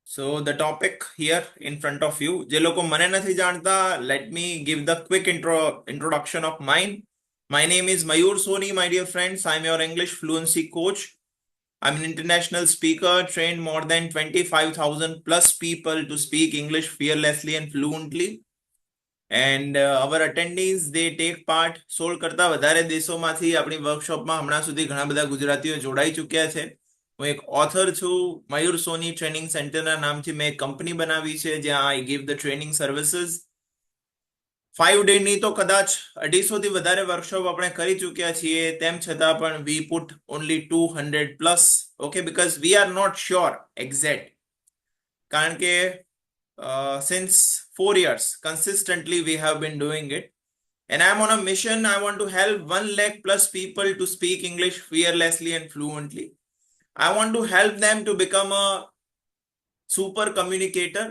So the topic here in front of you, જે લોકો મને નથી જાણતા, let me give the quick introduction of mine. My name is Mayur Soni, my dear friends. I'm your English fluency coach. I'm an international speaker, trained more than 25,000 plus people to speak English fearlessly and fluently. And our attendees, they take part 16 કરતા વધારે દેશોમાંથી આપણી વર્કશોપમાં હમણાં સુધી ઘણા બધા ગુજરાતીઓ જોડાઈ ચૂક્યા છે. હું એક ઓથર છું. મયુર સોની ટ્રેનિંગ સેન્ટરના નામથી મેં એક કંપની બનાવી છે જ્યાં આઈ ગીવ ધ ટ્રેનિંગ સર્વિસીસ. 5 ડેની તો કદાચ 250 થી વધારે વર્કશોપ આપણે કરી ચૂક્યા છીએ. તેમ છતાં પણ we put only 200 plus. Okay, because we are not sure exact. કારણ કે since 4 years consistently we have been doing it, and I'm on a mission. I want to help 1 lakh plus people to speak English fearlessly and fluently. I want to help them to become a super communicator.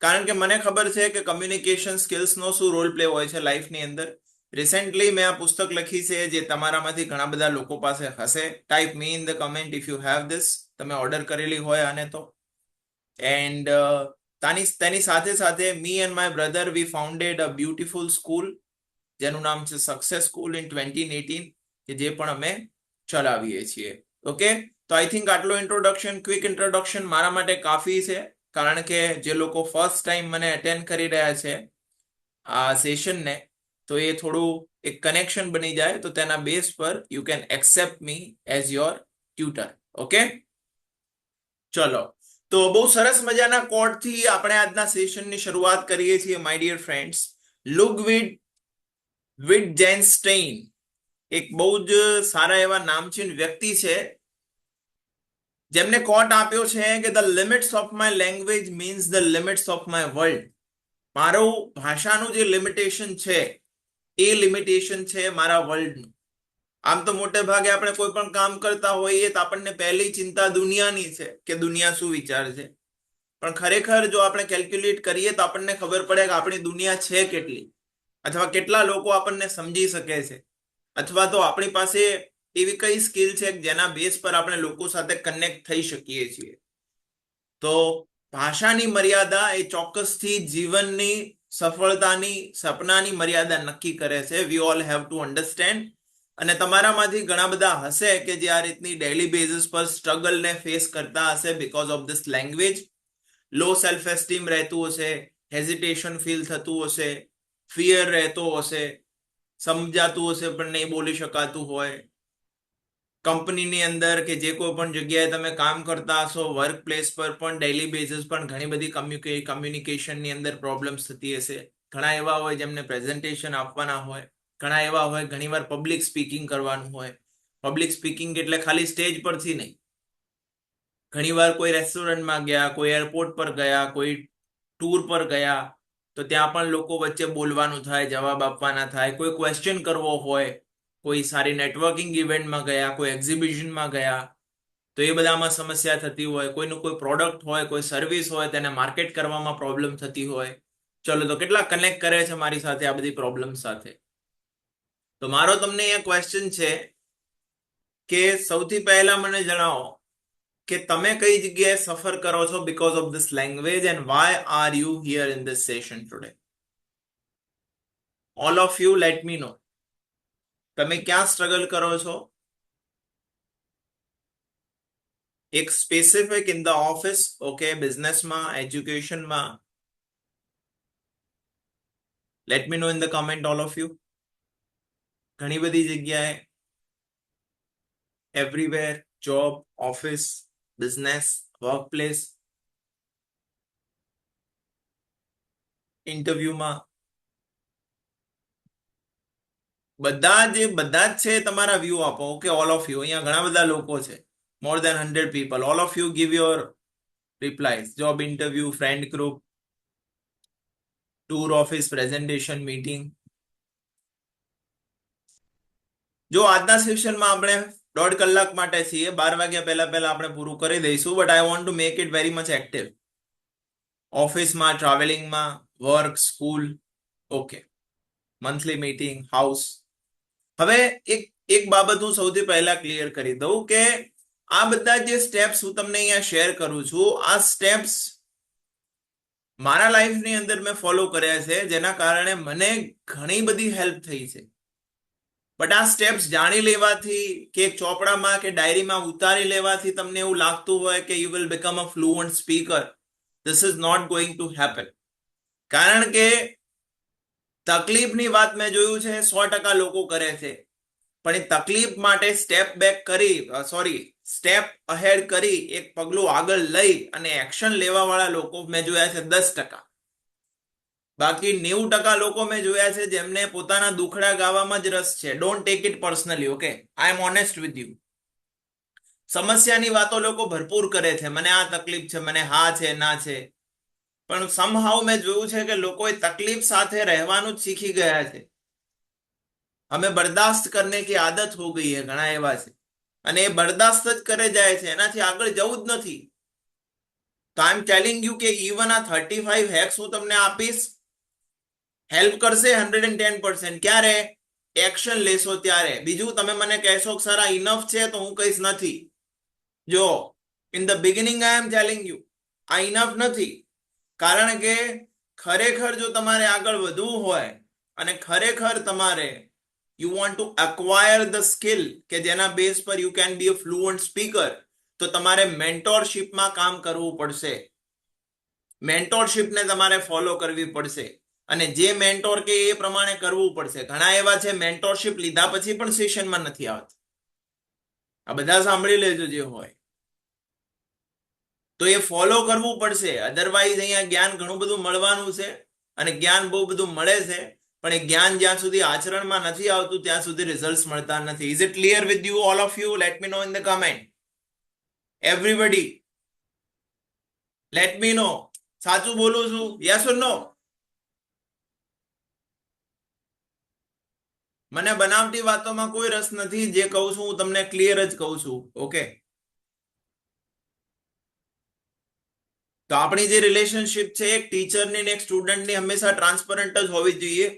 કારણ કે મને ખબર છે કે communication સ્કિલ્સનો શું role play હોય છે લાઈફની અંદર. રિસેન્ટલી મેં આ પુસ્તક લખી છે જે તમારામાંથી ઘણા બધા લોકો પાસે હશે. Type me in the comment if you have this. તમે ઓર્ડર કરેલી હોય આને તો. એન્ડ તેની સાથે સાથે me and my brother we founded a beautiful school જેનું નામ છે સક્સેસ સ્કૂલ ઇન 2018, કે જે પણ અમે ચલાવીએ છીએ. ઓકે, તો આઈ થિંક આટલો ઇન્ટ્રોડક્શન, ક્વિક ઇન્ટ્રોડક્શન મારા માટે કાફી છે. કારણ કે જે લોકો ફર્સ્ટ ટાઈમ મને અટેન્ડ કરી રહ્યા છે આ સેશનને, તો એ થોડું એક કનેક્શન બની જાય તો તેના બેઝ પર you can accept me as your tutor. Okay, ચલો. તો બહુ સરસ મજાના કોટથી આપણે આજના સેશનની શરૂઆત કરીએ છીએ. માય ડિયર ફ્રેન્ડ્સ, લુડવિગ-વિટજેન્સ્ટાઈન એક બહુ જ સારા એવા નામચીન વ્યક્તિ છે જેમને કોટ આપ્યો છે કે the limits of my language means the limits of my world. મારું ભાષાનું જે લિમિટેશન છે એ લિમિટેશન છે મારા વર્લ્ડનું. આમ તો મોટે ભાગે આપણે કોઈ પણ કામ કરતા હોઈએ તો આપણને પહેલી ચિંતા દુનિયાની છે કે દુનિયા શું વિચારશે. પણ ખરેખર જો આપણે કેલ્ક્યુલેટ કરીએ તો આપણને ખબર પડે કે આપણી દુનિયા છે કેટલી, અથવા કેટલા લોકો આપણને સમજી શકે છે, અથવા તો આપણી પાસે એવી કઈ સ્કિલ છે જેના બેઝ પર આપણે લોકો સાથે કનેક્ટ થઈ શકીએ છીએ. તો ભાષાની મર્યાદા એ ચોક્કસથી જીવનની સફળતાની, સપનાની મર્યાદા નક્કી કરે છે. We all have to understand. અને તમારામાંથી ઘણા બધા હશે કે જે આ રીતની ડેઇલી બેઝિસ પર સ્ટ્રગલને ફેસ કરતા હશે because of this language. Low self esteem રહેતું હશે, હેઝિટેશન ફીલ થતું હશે, ફિયર રહેતો હશે, સમજાતું હશે પણ નહીં બોલી શકાતું હોય. કંપનીની અંદર કે જે કોઈ પણ જગ્યાએ તમે કામ કરતા હશો, વર્ક પ્લેસ પર પણ ડેઇલી બેઝિસ પર ઘણી બધી કમ્યુનિકેશનની અંદર પ્રોબ્લેમ્સ થતી હશે. ઘણા એવા હોય જેમને પ્રેઝન્ટેશન આપવાના હોય, ઘણા એવા હોય ઘણીવાર પબ્લિક સ્પીકિંગ કરવાનું હોય. પબ્લિક સ્પીકિંગ એટલે ખાલી સ્ટેજ પરથી નહીં, ઘણીવાર કોઈ રેસ્ટોરન્ટમાં ગયા, કોઈ એરપોર્ટ પર ગયા, કોઈ ટૂર પર ગયા તો ત્યાં પણ લોકો વચ્ચે બોલવાનું થાય, જવાબ આપવાના થાય. કોઈ ક્વેશ્ચન કરવો હોય, કોઈ સારી નેટવર્કિંગ ઇવેન્ટમાં ગયા, કોઈ એક્ઝિબિશનમાં ગયા તો એ બધામાં સમસ્યા થતી હોય. કોઈનું કોઈ પ્રોડક્ટ હોય, કોઈ સર્વિસ હોય, તેને માર્કેટ કરવામાં પ્રોબ્લેમ થતી હોય. ચલો, તો કેટલા કનેક્ટ કરે છે મારી સાથે આ બધી પ્રોબ્લેમ સાથે. તો મારો તમને અહીંયા ક્વેશ્ચન છે કે સૌથી પહેલા મને જણાવો કે તમે કઈ જગ્યાએ સફર કરો છો because of this language, and why are you here in this session today. All of you let me know. તમે ક્યાં સ્ટ્રગલ કરો છો? એક specific in the office, okay, બિઝનેસમાં, એજ્યુકેશનમાં? Let me know in the comment all of you. ઘણી બધી જગ્યાએ, everywhere, job, office, business, workplace, ઇન્ટરવ્યુમાં, બધા જ છે. તમારા વ્યૂ આપો. Okay, all of you. અહીંયા ઘણા બધા લોકો છે, more than 100 people. All of you give your replies. Job interview, friend group, tour, office, presentation, meeting. જો આજના સેશનમાં આપણે 1.5 કલાક માટે છીએ, 12 વાગ્યા પહેલા આપણે પૂરું કરી દઈશું. But I want to make it very much active. ઓફિસમાં, ટ્રાવેલિંગમાં, work, school, okay, monthly meeting, house. હવે એક બાબત હું સૌથી પહેલા ક્લિયર કરી દઉં કે આ બધા જે સ્ટેપ્સ હું તમને અહીંયા શેર કરું છું, આ સ્ટેપ્સ મારા લાઈફની અંદર મેં ફોલો કર્યા છે, જેના કારણે મને ઘણી બધી હેલ્પ થઈ છે. બટ આ સ્ટેપ્સ જાણી લેવાથી કે એક ચોપડામાં કે ડાયરીમાં ઉતારી લેવાથી તમને એવું લાગતું હોય કે you will become a fluent speaker, this is not going to happen. કારણ કે તકલીફની વાત મેં જોયું છે 100% લોકો કરે છે, પણ એ તકલીફ માટે સ્ટેપ અહેડ કરી એક પગલું આગળ લઈ અને એક્શન લેવા વાળા લોકો મેં જોયા છે 10%. બાકી 90% લોકો મેં જોયા છે જેમને પોતાના દુખડા ગાવામાં જ રસ છે. Don't take it personally, okay, I am honest with you. સમસ્યાની વાતો લોકો ભરપૂર કરે છે, મને આ તકલીફ છે, મને હા છે, ના છે, પણ સમહાઉ મેં જોયું છે કે લોકો એ તકલીફ સાથે રહેવાનું જ શીખી ગયા છે. हमें बर्दाश्त करने की आदत हो गई है, घણા એવા છે, અને એ બરદાસ્ત જ કરે જાય છે, એનાથી આગળ જવું જ નથી. તો આઈ એમ ટેલિંગ યુ કે ઇવન આ 35 હેક્સ હું તમને આપીશ, હેલ્પ કરશે 110%. ક્યારે? એક્શન લેશો ત્યારે. બીજું તમે મને કહેશો કે સર આ ઇનફ છે, તો હું કહીશ નથી. જો in the beginning I am telling you આ ઇનફ નથી, કારણ કે ખરેખર જો તમારે આગળ વધવું હોય અને ખરેખર તમારે you want to acquire the skill કે જેના બેઝ પર you can be a fluent speaker, તો તમારે મેન્ટોરશિપમાં કામ કરવું પડશે. મેન્ટોરશિપને તમારે ફોલો કરવી પડશે, અને જે મેન્ટોર કે એ પ્રમાણે કરવું પડશે. ઘણા એવા છે મેન્ટોરશિપ લીધા પછી પણ સેશનમાં નથી આવતા. આ બધા સાંભળી લેજો જે હોય તો એ ફોલો કરવું પડશે. અધરવાઇઝ અહીંયા જ્ઞાન ઘણું બધું મળવાનું છે અને જ્ઞાન બહુ બધું મળે છે, પણ એ જ્ઞાન જ્યાં સુધી આચરણમાં નથી આવતું ત્યાં સુધી રિઝલ્ટ મળતા નથી. Is it clear with you all of you? Let me know in the comment. Everybody let me know. સાચું બોલું છું? Yes or no? મને બનાવટી વાતોમાં કોઈ રસ નથી. જે કહું છું હું તમને ક્લિયર જ કહું છું. ઓકે, તો આપણી જે રિલેશનશિપ છે એક ટીચરની ને એક સ્ટુડન્ટની હંમેશા ટ્રાન્સપરન્ટ જ હોવી જોઈએ.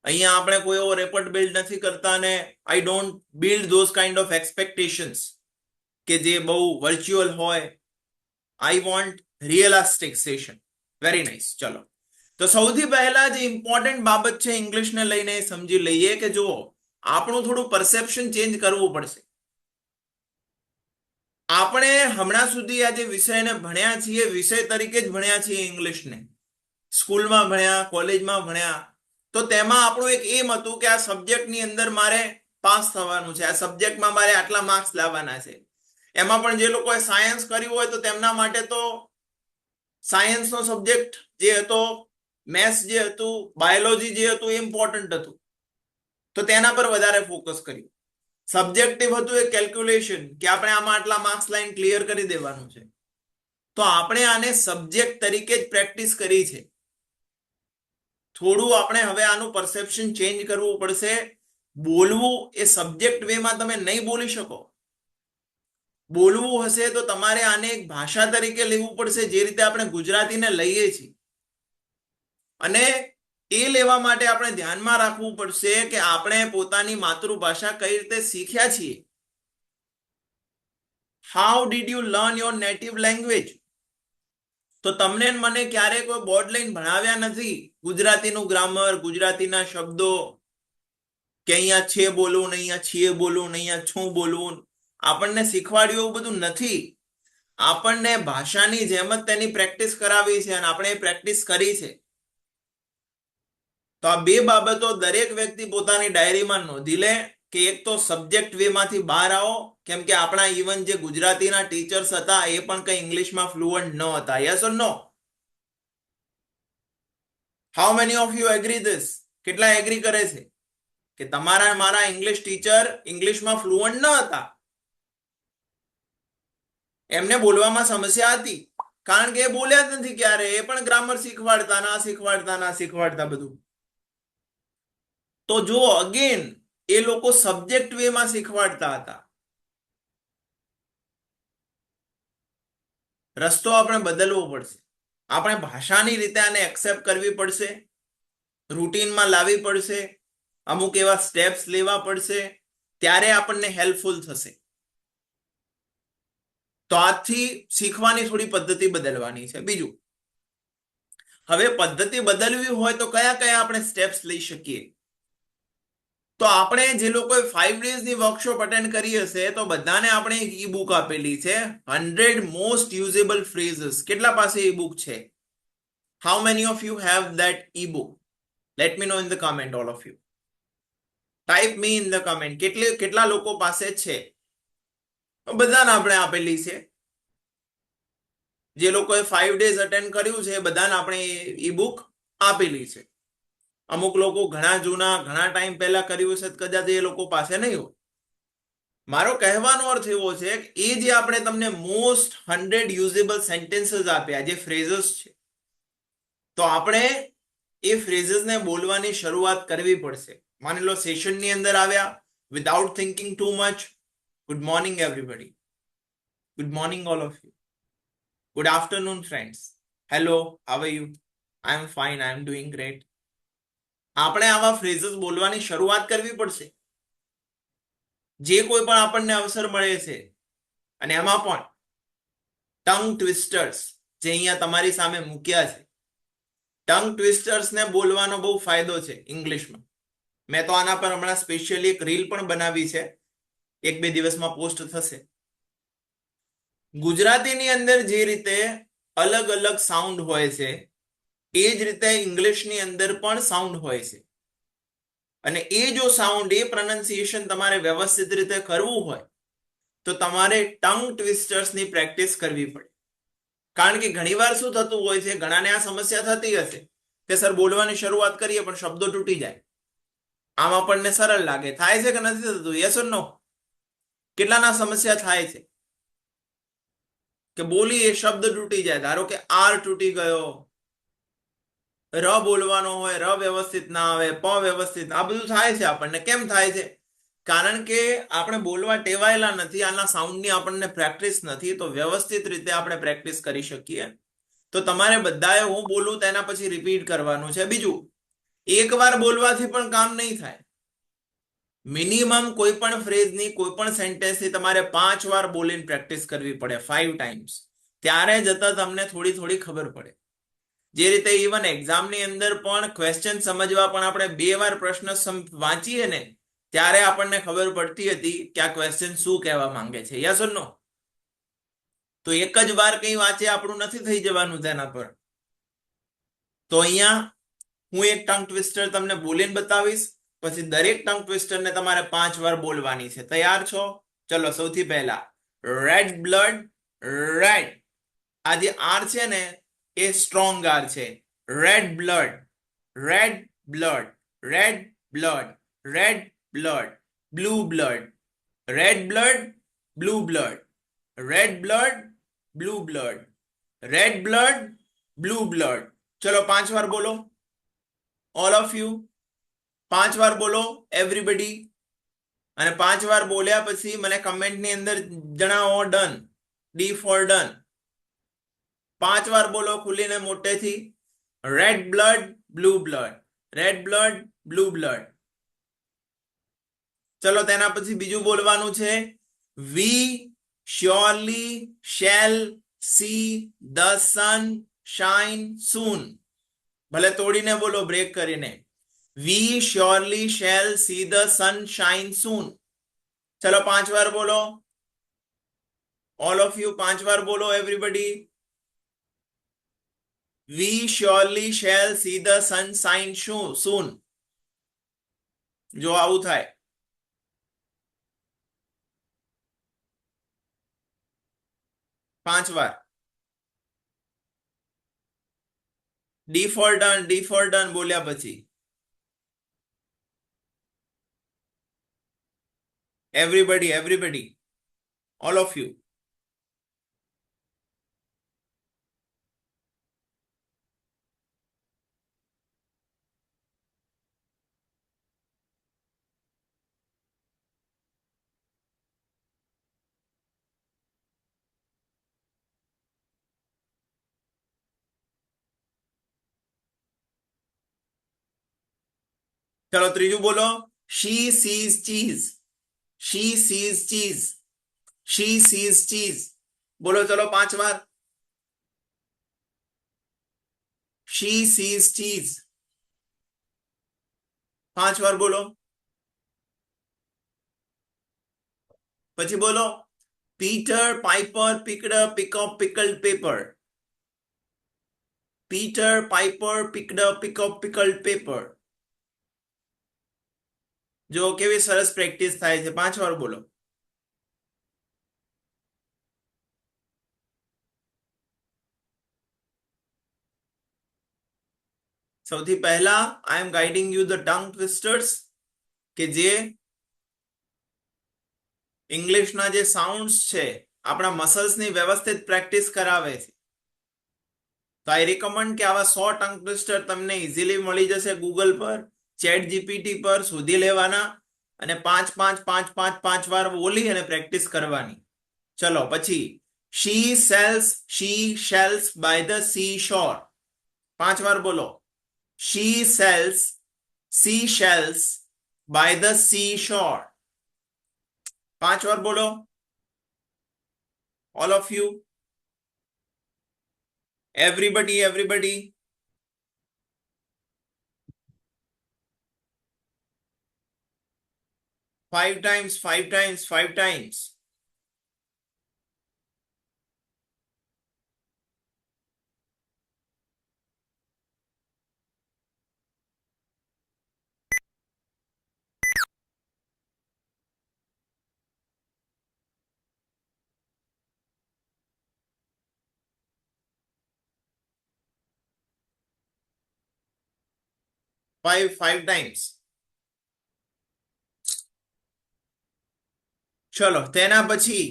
અહીંયા આપણે કોઈ એવો રેપર્ટ બિલ્ડ નથી કરતા, ને I don't build those kind of expectations કે જે બહુ વર્ચ્યુઅલ હોય. I want realistic session. Very nice. ચલો, તો સૌથી પહેલા જે ઇમ્પોર્ટન્ટ બાબત છે ઇંગ્લિશને લઈને સમજી લઈએ કે જુઓ, આપણું થોડું પરસેપ્શન ચેન્જ કરવું પડશે. આપણે હમણાં સુધી આ જે વિષયને ભણ્યા છીએ, વિષય તરીકે જ ભણ્યા છીએ ઇંગ્લિશને. સ્કૂલમાં ભણ્યા, કોલેજમાં ભણ્યા, તો તેમાં આપણું એક એમ હતું કે આ સબ્જેક્ટની અંદર મારે પાસ થવાનું છે, આ સબ્જેક્ટમાં મારે આટલા માર્ક્સ લાવવાના છે. એમાં પણ જે લોકોએ સાયન્સ કર્યું હોય તો તેમના માટે તો સાયન્સનો સબ્જેક્ટ જે હતો, મેથ્સ જે હતું, બાયોલોજી જે હતું, એ ઇમ્પોર્ટન્ટ હતું, તો તેના પર વધારે ફોકસ કર્યું. સબ્જેક્ટિવ હતું એ કેલ્ક્યુલેશન, કે આપણે આમાં આટલા માર્ક્સ લાઈન ક્લિયર કરી દેવાનું છે. તો આપણે આને સબ્જેક્ટ તરીકે જ પ્રેક્ટિસ કરી છે. થોડું આપણે હવે આનું પરસેપ્શન ચેન્જ કરવું પડશે. બોલવું એ સબ્જેક્ટ વેમાં તમે નહીં બોલી શકો. બોલવું હશે તો તમારે આને એક ભાષા તરીકે લેવું પડશે, જે રીતે આપણે ગુજરાતીને લઈએ છીએ. અને એ લેવા માટે આપણે ધ્યાનમાં રાખવું પડશે કે આપણે પોતાની માતૃભાષા કઈ રીતે શીખ્યા છીએ. How did you learn your native language? તો તમને મને ક્યારે કોઈ બોર્ડ લાઈન ભણાવ્યા નથી ગુજરાતીનું ગ્રામર, ગુજરાતીના શબ્દો, કે અહીંયા છે બોલવું ને અહીંયા છીએ બોલવું ને અહીંયા છું બોલવું. આપણને શીખવાડ્યું એવું બધું નથી. આપણને ભાષાની જેમ જ તેની પ્રેક્ટિસ કરાવી છે અને આપણે પ્રેક્ટિસ કરી છે. તો આ બે બાબતો દરેક વ્યક્તિ પોતાની ડાયરીમાં નોંધી લે કે એક તો સબ્જેક્ટ વે માંથી બહાર આવો, કેમ કે આપણા ઇવન જે ગુજરાતીના ટીચર્સ હતા એ પણ કઈ ઇંગ્લિશમાં ફ્લુઅન્ટ ન હતા. Yes or no? How many of you agree this? કેટલા એગ્રી કરે છે કે તમારા મારા ઇંગ્લિશ ટીચર ઇંગ્લિશમાં ફ્લુઅન્ટ ન હતા? એમને બોલવામાં સમસ્યા હતી, કારણ કે એ બોલ્યા જ નથી ક્યારે. એ પણ ગ્રામર શીખવાડતા, ના શીખવાડતા, ના શીખવાડતા બધું. તો જો અગેન એ લોકો સબ્જેક્ટ વેમાં શીખવાડતા હતા. રસ્તો આપણે બદલવો પડશે. આપણે ભાષાની રીતે આને એક્સેપ્ટ કરવી પડશે, રૂટીનમાં લાવવી પડશે, અમુક એવા સ્ટેપ્સ લેવા પડશે, ત્યારે આપણને હેલ્પફુલ થશે. તો આજથી શીખવાની થોડી પદ્ધતિ બદલવાની છે. બીજું, હવે પદ્ધતિ બદલવી હોય તો કયા કયા આપણે સ્ટેપ્સ લઈ શકીએ? તો આપણે જે લોકોએ 5 ડેઝની વર્કશોપ અટેન્ડ કરી હશે તો બધાને આપણે એક ઈ બુક આપેલી છે 100 મોસ્ટ યુઝેબલ ફ્રેઝીસ. કેટલા પાસે ઈ બુક છે? How many of you have that e book? Late me know in the comment, all of you. Type me in the comment કેટલા લોકો પાસે છે. બધાને આપણે આપેલી છે. જે લોકોએ 5 ડેઝ અટેન્ડ કર્યું છે બધાને આપણે ઈ બુક આપેલી છે. અમુક લોકો ઘણા જૂના ઘણા ટાઈમ પહેલા કર્યું છે કદાચ એ લોકો પાસે નહીં હોય. મારો કહેવાનો અર્થ એવો છે કે એ જે આપણે તમને મોસ્ટ 100 યુઝેબલ સેન્ટેન્સીસ આપ્યા, જે ફ્રેઝીસ છે, તો આપણે એ ફ્રેઝીસને બોલવાની શરૂઆત કરવી પડશે. માની લો સેશનની અંદર આવ્યા, without thinking too much, good morning everybody, good morning all of you, good afternoon friends, hello, how are you, I am fine, I am doing great. આપણે આવા ફ્રેઝીસ બોલવાની શરૂઆત કરવી પડશે. જે કોઈ પણ આપણને અવસર મળે છે, અને એમાં પણ ટંગ ટ્વિસ્ટર્સ જે અહીંયા તમારી સામે મૂક્યા છે, ટંગ ટ્વિસ્ટર્સને બોલવાનો બહુ ફાયદો છે ઇંગ્લિશમાં. મેં તો આના પર હમણાં સ્પેશિયલી એક રીલ પણ બનાવી છે, 1-2 દિવસમાં પોસ્ટ થશે. ગુજરાતીની અંદર જે રીતે અલગ અલગ સાઉન્ડ હોય છે એ જ રીતે ઇંગ્લિશની અંદર પણ સાઉન્ડ હોય છે. અને એ જો સાઉન્ડ, એ પ્રોનાઉન્સિએશન તમારે વ્યવસ્થિત રીતે કરવું હોય તો તમારે ટંગ ટ્વિસ્ટર્સની પ્રેક્ટિસ કરવી પડે. કારણ કે ઘણીવાર શું થતું હોય છે, ઘણાને આ સમસ્યા થતી હશે કે સર બોલવાની શરૂઆત કરીએ પણ શબ્દો તૂટી જાય. આમ આપણને સરળ લાગે, થાય છે કે નથી થતું? યસ ઓર નો? કેટલાના સમસ્યા થાય છે કે બોલીએ શબ્દ તૂટી જાય? ધારો કે આર તૂટી ગયો, ર બોલવાનો હોય, ર વ્યવસ્થિત ના આવે, પ વ્યવસ્થિત, આ બધું થાય છે આપણને. કેમ થાય છે? કારણ કે આપણે બોલવા ટેવાયેલા નથી, આના સાઉન્ડની આપણને પ્રેક્ટિસ નથી. તો વ્યવસ્થિત રીતે આપણે પ્રેક્ટિસ કરી શકીએ તો તમારે બધાએ હું બોલું તેના પછી રિપીટ કરવાનું છે. બીજું, એકવાર બોલવાથી પણ કામ નહીં થાય. મિનિમમ કોઈ પણ ફ્રેઝની, કોઈ પણ સેન્ટેન્સની તમારે 5 વાર બોલીને પ્રેક્ટિસ કરવી પડે, 5 ટાઈમ્સ. ત્યારે જતા તમને થોડી થોડી ખબર પડે. જે રીતે ઇવન એક્ઝામની અંદર પણ ક્વેશ્ચન સમજવા પણ આપણે 2 વાર પ્રશ્ન વાંચીએ ને ત્યારે આપણને ખબર પડતી હતી કે આ ક્વેશ્ચન શું કહેવા માંગે છે. યસ ઓર નો? તો એક જ વાર કંઈ વાંચે આપણું નથી થઈ જવાનું તેના પર. તો અહીંયા હું એક ટંગ ટ્વિસ્ટર તમને બોલીને બતાવીશ, પછી દરેક ટંગ ટ્વિસ્ટરને તમારે 5 વાર બોલવાની છે. તૈયાર છો? ચલો, સૌથી પહેલા રેડ બ્લડ. રેડ, આ જે આર છે ને એ સ્ટ્રોંગ આર છે. Red blood, red blood, red blood, red blood, blue blood, red blood, blue blood, red blood, blue blood, red blood, blue blood. ચલો 5 વાર બોલો ઓલ ઓફ યુ. 5 વાર બોલો એવરીબડી. અને 5 વાર બોલ્યા પછી મને કમેન્ટની અંદર જણાવો ડન, ડી ફોર ડન. 5 વાર બોલો ખુલીને મોટેથી. Red blood, blue blood, red blood, blue blood. ચલો તેના પછી બીજું બોલવાનું છે, we surely shall see the sun shine soon. ભલે તોડીને બોલો, બ્રેક કરીને. We surely shall see the sun shine soon. ચલો 5 વાર બોલો ઓલ ઓફ યુ. 5 વાર બોલો everybody. We surely shall see the sun shine soon. જો આવું થાય. 5 વાર. ડી ફોર ડન બોલ્યા પછી એવરીબડી ઓલ ઓફ યુ. ચલો ત્રીજું બોલો, she sees cheese. she sees cheese. she sees cheese. બોલો ચલો 5 વાર. she sees cheese. 5 વાર બોલો. પછી બોલો, Peter Piper picked up pickled paper. Peter Piper picked up pickled paper. જો કેવી સરસ પ્રેક્ટિસ થાય છે. 5 વાર બોલો. સૌથી પહેલા I am guiding you the tongue twisters, કે જે ઇંગ્લિશના જે સાઉન્ડ્સ છે આપણા મસલ્સની વ્યવસ્થિત પ્રેક્ટિસ કરાવે છે. તો આઈ રિકમેન્ડ કે આવા 100 ટંગ ટ્વિસ્ટર તમને ઇઝીલી મળી જશે ગૂગલ પર, ચેટ જીપીટી પર શોધી લેવાના અને 5 વાર બોલી અને પ્રેક્ટિસ કરવાની. ચલો પછી, she shells by the seashore. 5 વાર બોલો, she sells seashells by the seashore. 5 વાર બોલો, all of you, everybody. 5 times. 5 times. ચલો તેના પછી,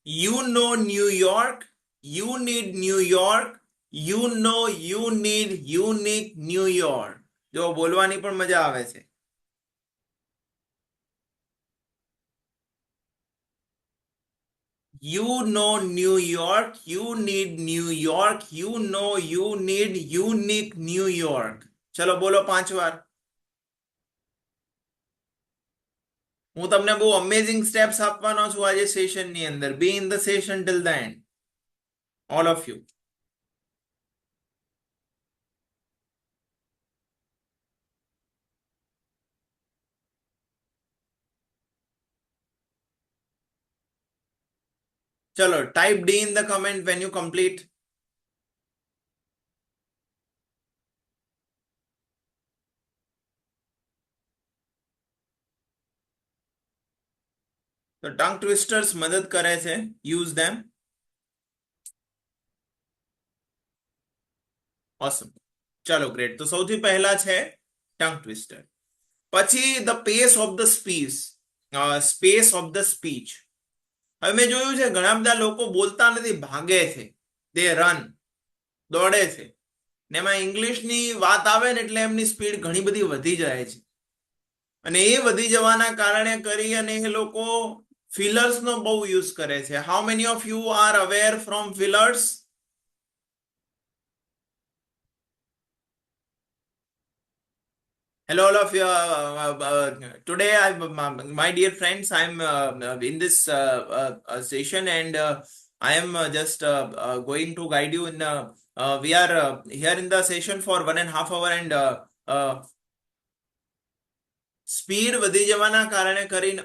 you know New York, you need New York, you know you need unique New York. જો બોલવાની પણ મજા આવે છે. You know New York, you need New York, you know you need unique New York. ચલો બોલો 5 વાર. હું તમને બહુ અમેઝિંગ સ્ટેપ્સ આપવાનો છું આજે સેશનની અંદર. બી in the session till the and, all of you. ચલો, type D in the comment when you complete. તો ટંગ ટ્વિસ્ટર્સ મદદ કરે છે, યુઝ ધેમ. ઓસમ. ચલો ગ્રેટ. તો સૌથી પહેલા છે ટંગ ટ્વિસ્ટર. પછી the pace of the space of the speech. હવે મેં જોયું છે ઘણા બધા લોકો બોલતા નથી, ભાગે છે, દે રન, દોડે છે, ને એમાં ઇંગ્લિશની વાત આવે ને એટલે એમની સ્પીડ ઘણી બધી વધી જાય છે. અને એ વધી જવાના કારણે કરી અને એ લોકો ફિલર્સ નો બહુ યુઝ કરે છે. How many of you R aware from feelers? Hello, all of you. Today, my dear friends, I'm in this session, and I am just going to guide you in. We are here in the session for 1.5 hours, and speed વધી જવાના કારણે કરીને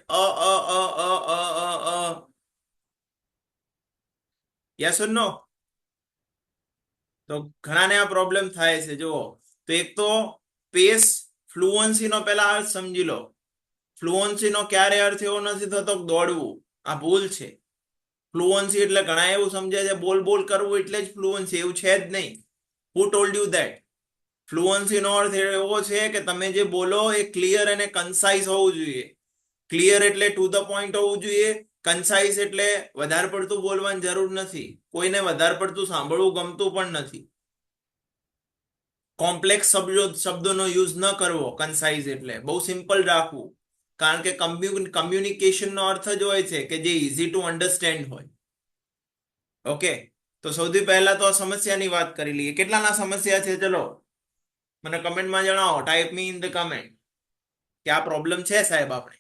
yes or નો? તો ઘણાને આ problem થાય છે. જુઓ, તો એક તો પેસ, ફ્લુઅન્સીનો પહેલા અર્થ સમજી લો. ફ્લુઅન્સીનો ક્યારે અર્થ એવો નથી થતો દોડવું, આ ભૂલ છે. ફ્લુઅન્સી એટલે ઘણા એવું સમજે છે બોલ કરવું એટલે જ ફ્લુઅન્સી, એવું છે જ નહીં. હુ ટોલ્ડ યુ ધેટ? ફ્લુઅન્સીનો અર્થ એવો છે કે તમે જે બોલો એ ક્લિયર અને કન્સાઇઝ હોવું જોઈએ. ક્લિયર એટલે ટુ ધ પોઈન્ટ હોવું જોઈએ. કન્સાઇઝ એટલે વધારે પડતું બોલવાની જરૂર નથી, કોઈને વધારે પડતું સાંભળવું ગમતું પણ નથી. કોમ્પ્લેક્સ શબ્દોનો યુઝ ન કરવો. કન્સાઇઝ એટલે બહુ સિમ્પલ રાખવું, કારણ કે કમ્યુનિકેશનનો અર્થ જ હોય છે કે જે ઇઝી ટુ અન્ડરસ્ટેન્ડ હોય. ઓકે, તો સૌથી પહેલા તો આ સમસ્યાની વાત કરી લઈએ. કેટલાના સમસ્યા છે? ચલો મને કમેન્ટમાં જણાવો. Type me in the comment કે આ પ્રોબ્લેમ છે સાહેબ આપણે.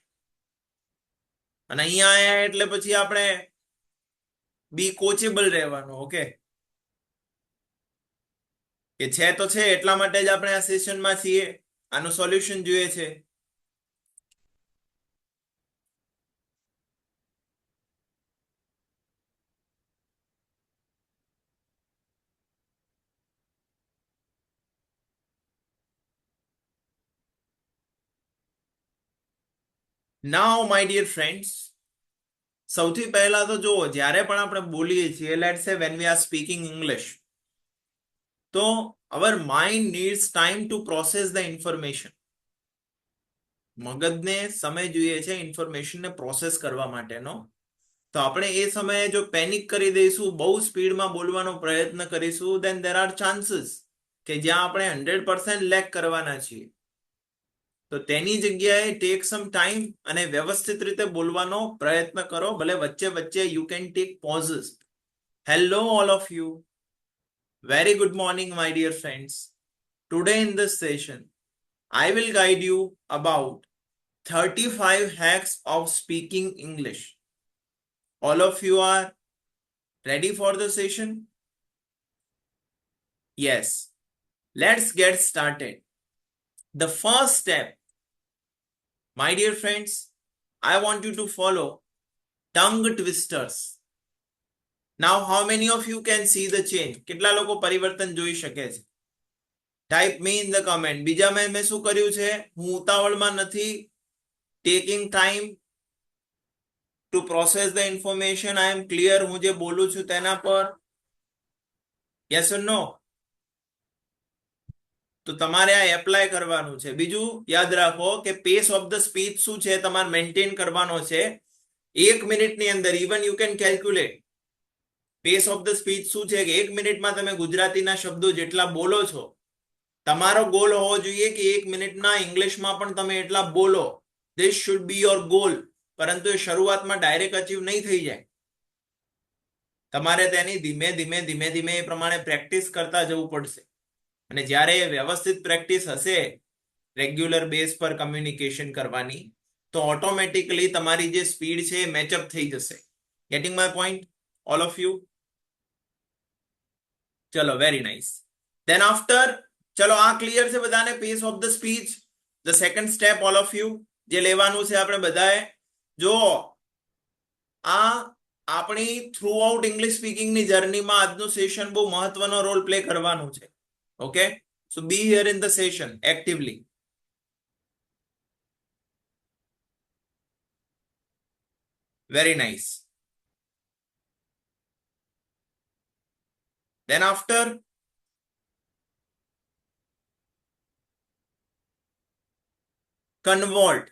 અને અહીંયા આયા એટલે પછી આપણે બી કોચેબલ રહેવાનું. ઓકે, કે છે તો છે એટલા માટે જ આપણે આ સેશનમાં છીએ, આનું સોલ્યુશન જોઈએ છે. નાઉ માય ડિયર ફ્રેન્ડ્સ, સૌથી પહેલા તો જુઓ, જ્યારે પણ આપણે બોલીએ છીએ, let's say when we are speaking English, તો our mind needs time to process the information. મગજને સમય જોઈએ છે ઇન્ફોર્મેશનને પ્રોસેસ કરવા માટેનો. તો આપણે એ સમયે જો પેનિક કરી દઈશું, બહુ સ્પીડમાં બોલવાનો પ્રયત્ન કરીશું, દેન દેર આર ચાન્સીસ કે જ્યાં આપણે 100% લેક કરવાના છીએ. તો તેની જગ્યાએ ટેક સમ ટાઈમ અને વ્યવસ્થિત રીતે બોલવાનો પ્રયત્ન કરો. ભલે વચ્ચે વચ્ચે you can take pauses. Hello all of you, very good morning my dear friends. Today in this session I will guide you about 35 hacks of speaking English. All of you are ready for the session? Yes. Let's get started. The first step, my dear friends, I want you to follow tongue twisters. Now, how many of you can see the change? કેટલા લોકો પરિવર્તન જોઈ શકે છે? Type me in the comment. બીજા મેં શું કર્યું છે? હું ઉતાવળમાં નથી. Taking time to process the information. I am clear. હું જે બોલું છું તેના પર. Yes or no? તો તમારે આ એપ્લાય કરવાનું છે. બીજું યાદ રાખો કે પેસ ઓફ ધ સ્પીચ શું છે તમારે મેન્ટેન કરવાનો છે. 1 મિનિટની અંદર even you can calculate pace of the speech શું છે કે 1 મિનિટમાં તમે ગુજરાતીના શબ્દો જેટલા બોલો છો, તમારો ગોલ હોવો જોઈએ કે 1 મિનિટના ઇંગ્લિશમાં પણ તમે એટલા બોલો. This should be your goal. પરંતુ એ શરૂઆતમાં ડાયરેક્ટ અચીવ નહીં થઈ જાય. તમારે તેની ધીમે ધીમે ધીમે ધીમે એ પ્રમાણે પ્રેક્ટિસ કરતા જવું પડશે. અને જ્યારે વ્યવસ્થિત પ્રેક્ટિસ હશે રેગ્યુલર બેઝ પર કમ્યુનિકેશન કરવાની, તો ઓટોમેટિકલી તમારી જે સ્પીડ છે એ મેચઅપ થઈ જશે. Getting my point all of you? ચલો, વેરી નાઇસ. દેન આફ્ટર, ચલો આ ક્લિયર છે બધાને pace of the speech? The second step all of you જે લેવાનું છે આપણે બધાએ, જો આ આપણી થ્રુ આઉટ ઇંગ્લિશ સ્પીકિંગની જર્નીમાં આજનું સેશન બહુ મહત્વનો રોલ પ્લે કરવાનું છે. Okay, so be here in the session actively. Very nice. Then after, convert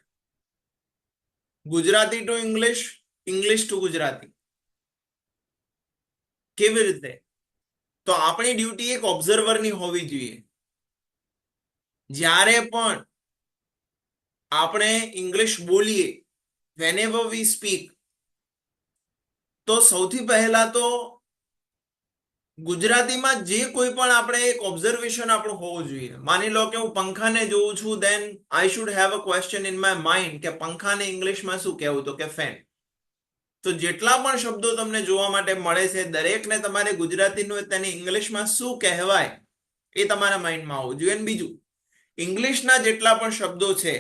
Gujarati to English, English to Gujarati. કેવી રીતે? તો આપણી ડ્યુટી એક ઓબ્ઝર્વરની હોવી જોઈએ. જ્યારે પણ આપણે ઇંગ્લિશ બોલીએ, whenever we speak, તો સૌથી પહેલા તો ગુજરાતીમાં જે કોઈ પણ આપણે એક ઓબ્ઝર્વેશન આપણું હોવું જોઈએ. માની લો કે હું પંખાને જોઉં છું, then I should have a question in my mind કે પંખાને ઇંગ્લિશમાં શું કહેવું? તો કે ફેન. તો જેટલા પણ શબ્દો તમને જોવા માટે મળે છે, દરેકને તમારે ગુજરાતીનું તેને ઇંગ્લિશમાં શું કહેવાય એ તમારા માઇન્ડમાં હોવું જોઈએ. અને બીજું, ઇંગ્લિશના જેટલા પણ શબ્દો છે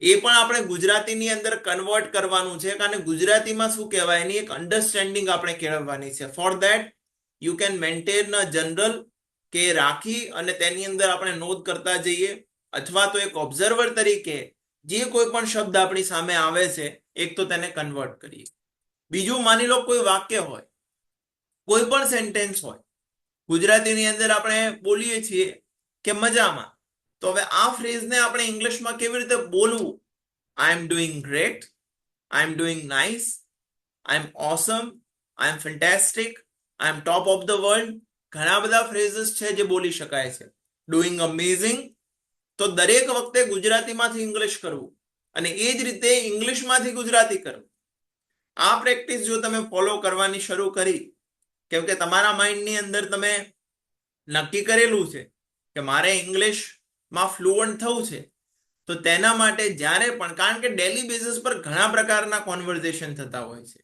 એ પણ આપણે ગુજરાતીની અંદર કન્વર્ટ કરવાનું છે, કારણ ગુજરાતીમાં શું કહેવાય એની એક અન્ડરસ્ટેન્ડિંગ આપણે કેળવવાની છે. For that you can maintain a general કે રાખી અને તેની અંદર આપણે નોંધ કરતા જઈએ, અથવા તો એક ઓબ્ઝર્વર તરીકે જે કોઈ પણ શબ્દ આપણી સામે આવે છે એક તો તેને કન્વર્ટ કરીએ. બીજું, માની લો કોઈ વાક્ય હોય, કોઈ પણ સેન્ટેન્સ હોય, ગુજરાતીની અંદર આપણે બોલીએ છીએ કે મજામાં, તો હવે આ ફ્રેઝને આપણે ઇંગ્લિશમાં કેવી રીતે બોલવું? I am doing great, I am doing nice, I am awesome, I am fantastic, I am top of the world. ઘણા બધા ફ્રેઝીસ છે જે બોલી શકાય છે. Doing amazing. તો દરેક વખતે ગુજરાતીમાંથી ઇંગ્લિશ કરવું અને એ જ રીતે ઇંગ્લિશમાંથી ગુજરાતી કરવું. આ પ્રેક્ટિસ જો તમે ફોલો કરવાની શરૂ કરી, કેમ કે તમારા માઇન્ડની અંદર તમે નક્કી કરેલું છે કે મારે ઇંગ્લિશમાં ફ્લુઅન્ટ થવું છે, તો તેના માટે જ્યારે પણ, કારણ કે ડેલી બેસિસ પર ઘણા પ્રકારના કોન્વર્ઝેશન થતા હોય છે,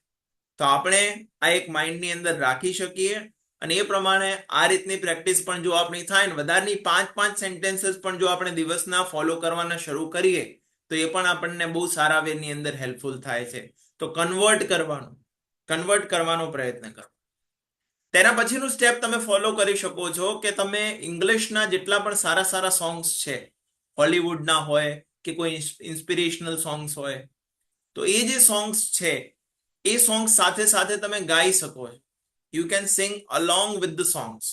તો આપણે આ એક માઇન્ડની અંદર રાખી શકીએ અને એ પ્રમાણે આ રીતની પ્રેક્ટિસ પણ જો આપણી થાય ને વધારની 5 સેન્ટેન્સીસ પણ જો આપણે દિવસના ફોલો કરવાના શરૂ કરીએ તો એ પણ આપણને બહુ સારા વેની અંદર હેલ્પફુલ થાય છે. તો કન્વર્ટ કરવાનો પ્રયત્ન કરો. તેના પછીનું સ્ટેપ તમે ફોલો કરી શકો છો કે તમે ઇંગ્લિશના જેટલા પણ સારા સારા સોંગ્સ છે, હોલીવુડના હોય કે કોઈ ઇન્સ્પિરેશનલ સોંગ્સ હોય, તો એ જે સોંગ્સ છે એ સોંગ્સ સાથે સાથે તમે ગાઈ શકો છો. You can sing along with the songs.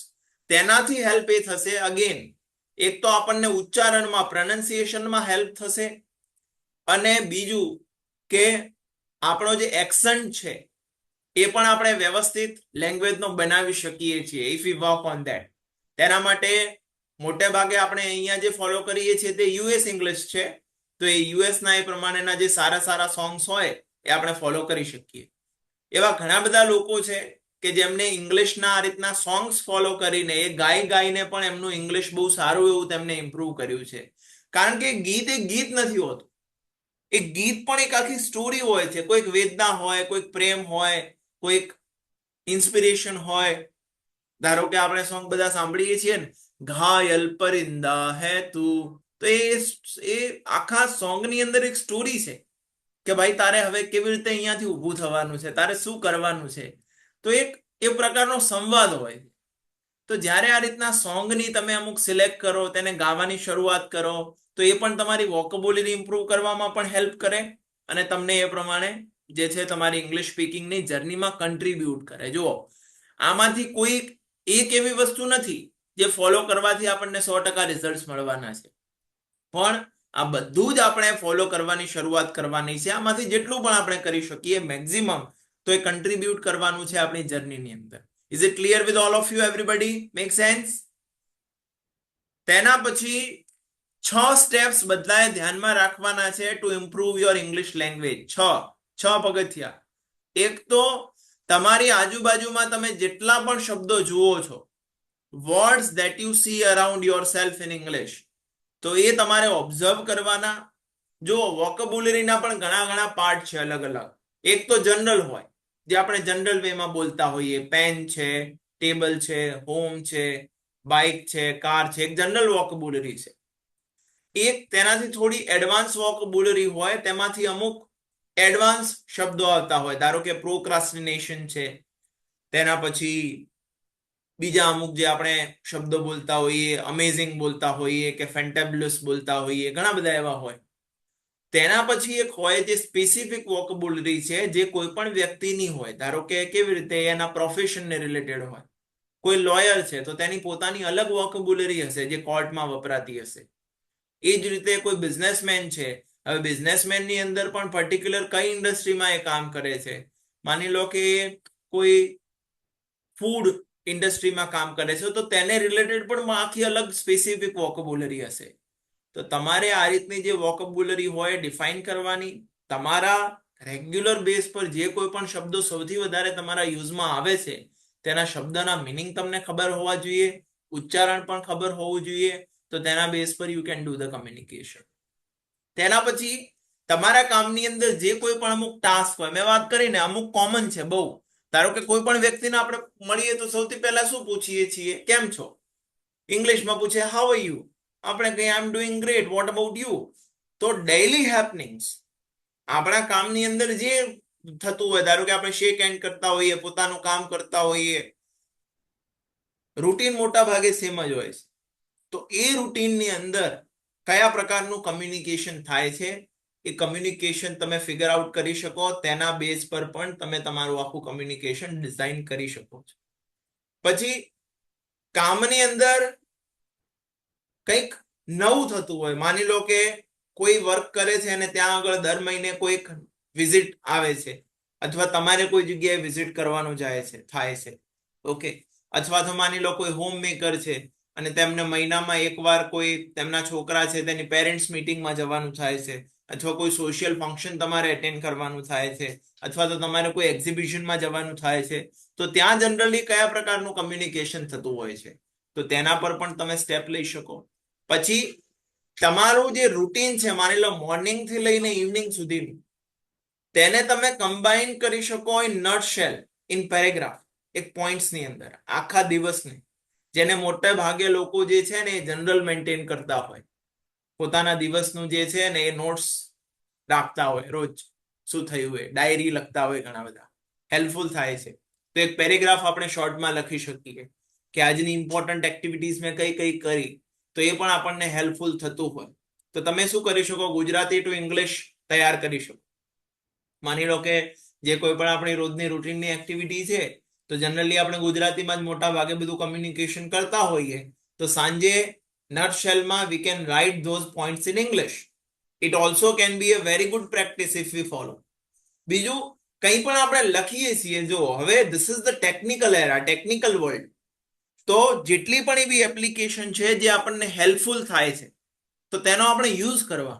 તેનાથી હેલ્પ એ થશે, અગેન એક તો આપણને ઉચ્ચારણમાં, પ્રોનાઉન્સિએશનમાં હેલ્પ થશે, અને બીજું કે આપણો જે એક્સન્ટ છે એ પણ આપણે વ્યવસ્થિત લેંગ્વેજનો બનાવી શકીએ છીએ if V work on that. તેના માટે મોટે ભાગે આપણે અહીંયા જે ફોલો કરીએ છીએ તે યુએસ ઇંગ્લિશ છે, તો એ યુએસના એ પ્રમાણેના જે સારા સારા સોંગ્સ હોય એ આપણે ફોલો કરી શકીએ. એવા ઘણા બધા લોકો છે કે જેમને ઇંગ્લિશના આ રીતના સોંગ્સ ફોલો કરીને એ ગાઈને પણ એમનું ઇંગ્લિશ બહુ સારું એવું તેમને ઇમ્પ્રૂવ કર્યું છે. કારણ કે ગીત એક ગીત નથી હોતું, એક ગીત પણ એક આખી સ્ટોરી હોય છે. કોઈક વેદના હોય, કોઈક પ્રેમ હોય, કોઈક ઇન્સ્પિરેશન હોય. ધારો કે આપણે સોંગ બધા સાંભળીએ છીએ ને, ઘાયલ પરિંદા હે તું, તો એ આખા સોંગની અંદર એક સ્ટોરી છે કે ભાઈ તારે હવે કેવી રીતે અહીંયાથી ઊભું થવાનું છે, તારે શું કરવાનું છે. તો એક એ પ્રકારનો સંવાદ હોય. તો જ્યારે આ રીતના સોંગની તમે અમુક સિલેક્ટ કરો, તેને ગાવાની શરૂઆત કરો, તો એ પણ તમારી વોકેબ્યુલરી ઇમ્પ્રૂવ કરવામાં પણ હેલ્પ કરે અને તમને એ પ્રમાણે જે છે તમારી ઇંગ્લિશ સ્પીકિંગની જર્નીમાં કન્ટ્રીબ્યુટ કરે. જુઓ, આમાંથી કોઈ એક એવી વસ્તુ નથી જે ફોલો કરવાથી આપણને 100% રિઝલ્ટ મળવાના છે, પણ આ બધું જ આપણે ફોલો કરવાની શરૂઆત કરવાની છે. આમાંથી જેટલું પણ આપણે કરી શકીએ મેક્સિમમ, તો એ કન્ટ્રીબ્યુટ કરવાનું છે આપણી જર્નીની અંદર. Is it clear with all of you everybody? Make sense? તેના પછી 6 સ્ટેપ્સ બધાએ ધ્યાનમાં રાખવાના છે to improve your English language. 6 પગથિયા. એક તો તમારી આજુબાજુમાં તમે જેટલા પણ શબ્દો જુઓ છો, words that you C around your self in English, તો એ તમારે ઓબ્ઝર્વ કરવાના. જો વોકેબ્યુલરીના પણ ઘણા પાર્ટ છે અલગ અલગ. એક તો જનરલ હોય, જે આપણે જનરલ વેમાં બોલતા હોઈએ, પેન છે, ટેબલ છે, હોમ છે, બાઇક છે, કાર છે, એક જનરલ વોકેબ્યુલરી છે. એક તેનાથી થોડી એડવાન્સ વોકેબ્યુલરી હોય, તેમાંથી અમુક એડવાન્સ શબ્દો આવતા હોય. ધારો કે પ્રોક્રાસ્ટિનેશન છે, તેના પછી બીજા અમુક જે આપણે શબ્દો બોલતા હોઈએ, અમેઝિંગ બોલતા હોઈએ કે ફેન્ટેબ્યુલસ બોલતા હોઈએ, ઘણા બધા એવા હોય. તેના પછી એક હોય જે સ્પેસિફિક વોકેબ્યુલરી છે, જે કોઈ પણ વ્યક્તિની હોય. ધારો કે કેવી રીતે એના પ્રોફેશનને રિલેટેડ હોય. કોઈ લોયર છે તો તેની પોતાની અલગ વોકેબ્યુલરી હશે જે કોર્ટમાં વપરાતી હશે. એ જ રીતે કોઈ બિઝનેસમેન છે, હવે બિઝનેસમેનની અંદર પણ પર્ટિક્યુલર કઈ ઇન્ડસ્ટ્રીમાં એ કામ કરે છે. માની લો કે કોઈ ફૂડ ઇન્ડસ્ટ્રીમાં કામ કરે છે, તો તેને રિલેટેડ પણ આખી અલગ સ્પેસિફિક વોકેબ્યુલરી હશે. તો તમારે આ રીતની જે વોકેબ્યુલરી હોય ડિફાઇન કરવાની. તમારા રેગ્યુલર બેઝ પર જે કોઈ પણ શબ્દો સૌથી વધારે તમારા યુઝમાં આવે છે, તેના શબ્દના મિનિંગ તમને ખબર હોવા જોઈએ, ઉચ્ચારણ પણ ખબર હોવું જોઈએ. તો તેના બેઝ પર you can do the communication. તેના પછી તમારા કામની અંદર જે કોઈ પણ અમુક ટાસ્ક હોય, મેં વાત કરીને અમુક કોમન છે બહુ. ધારો કે કોઈ પણ વ્યક્તિને આપણે મળીએ તો સૌથી પહેલા શું પૂછીએ છીએ? કેમ છો? ઇંગ્લિશમાં પૂછે હાઉ આર યુ, આપણે કહીએ I am doing great, what about you. તો ડેઇલી હેપનિંગ્સ, આપણા કામની અંદર જે થતું હોય, ધારો કે આપણે શેક હેન્ડ કરતા હોઈએ, પોતાનું કામ કરતા હોઈએ, રૂટીન મોટા ભાગે સેમ જ હોય છે. તો એ રૂટીનની અંદર કયા પ્રકારનું કમ્યુનિકેશન થાય છે, એ કમ્યુનિકેશન તમે ફિગર આઉટ કરી શકો. તેના બેઝ પર પણ તમે તમારું આખું કમ્યુનિકેશન ડિઝાઇન કરી શકો છો. પછી કામની અંદર કંઈક નવું થતું હોય, માની લો કે કોઈ વર્ક કરે છે અને ત્યાં આગળ દર મહિને કોઈક વિઝિટ આવે છે, અથવા તમારે કોઈ જગ્યાએ વિઝિટ કરવાનું થાય છે. ઓકે. અથવા તો માની લો કોઈ હોમ મેકર છે અને તેમને મહિનામાં એકવાર કોઈ તેમના છોકરા છે તેની પેરેન્ટ્સ મીટિંગમાં જવાનું થાય છે, અથવા કોઈ સોશિયલ ફંક્શન તમારે એટેન્ડ કરવાનું થાય છે, અથવા તો તમારે કોઈ એક્ઝિબિશનમાં જવાનું થાય છે. તો ત્યાં જનરલી કયા પ્રકારનું કમ્યુનિકેશન થતું હોય છે, તો તેના પર પણ તમે સ્ટેપ લઈ શકો. પછી તમારું જે રૂટીન છે, માની લો મોર્નિંગ થી લઈને ઇવનિંગ સુધીનું, તેને તમે કમ્બાઈન કરી શકો ઇન નટશેલ, ઇન પેરેગ્રાફ. એક પોઈન્ટ્સની અંદર આખા દિવસને, જેને મોટે ભાગે લોકો જે છે ને એ જનરલ મેન્ટેન કરતા હોય, પોતાના દિવસનું જે છે ને એ નોટ્સ રાખતા હોય, રોજ શું થયું હોય ડાયરી લખતા હોય, ઘણા બધા હેલ્પફુલ થાય છે. તો એક પેરેગ્રાફ આપણે શોર્ટમાં લખી શકીએ કે આજની ઇમ્પોર્ટન્ટ એક્ટિવિટીઝ મેં કઈ કઈ કરી, તો એ પણ આપણને હેલ્પફુલ થતું હોય. તો તમે શું કરી શકો, ગુજરાતી ટુ ઇંગ્લિશ તૈયાર કરી શકો. માની લો કે જે કોઈ પણ આપણી રોજની રૂટીનની એક્ટિવિટી છે, તો જનરલી આપણે ગુજરાતીમાં જ મોટા ભાગે બધું કમ્યુનિકેશન કરતા હોઈએ, તો સાંજે નટશેલમાં we can write those points in English. It also can be a very good practice if we follow. બીજું, કંઈ પણ આપણે લખીએ છીએ, જો હવે this is the technical era, technical world, તો જેટલી પણ એવી એપ્લિકેશન છે જે આપણને હેલ્પફુલ થાય છે, તો તેનો આપણે યુઝ કરવા.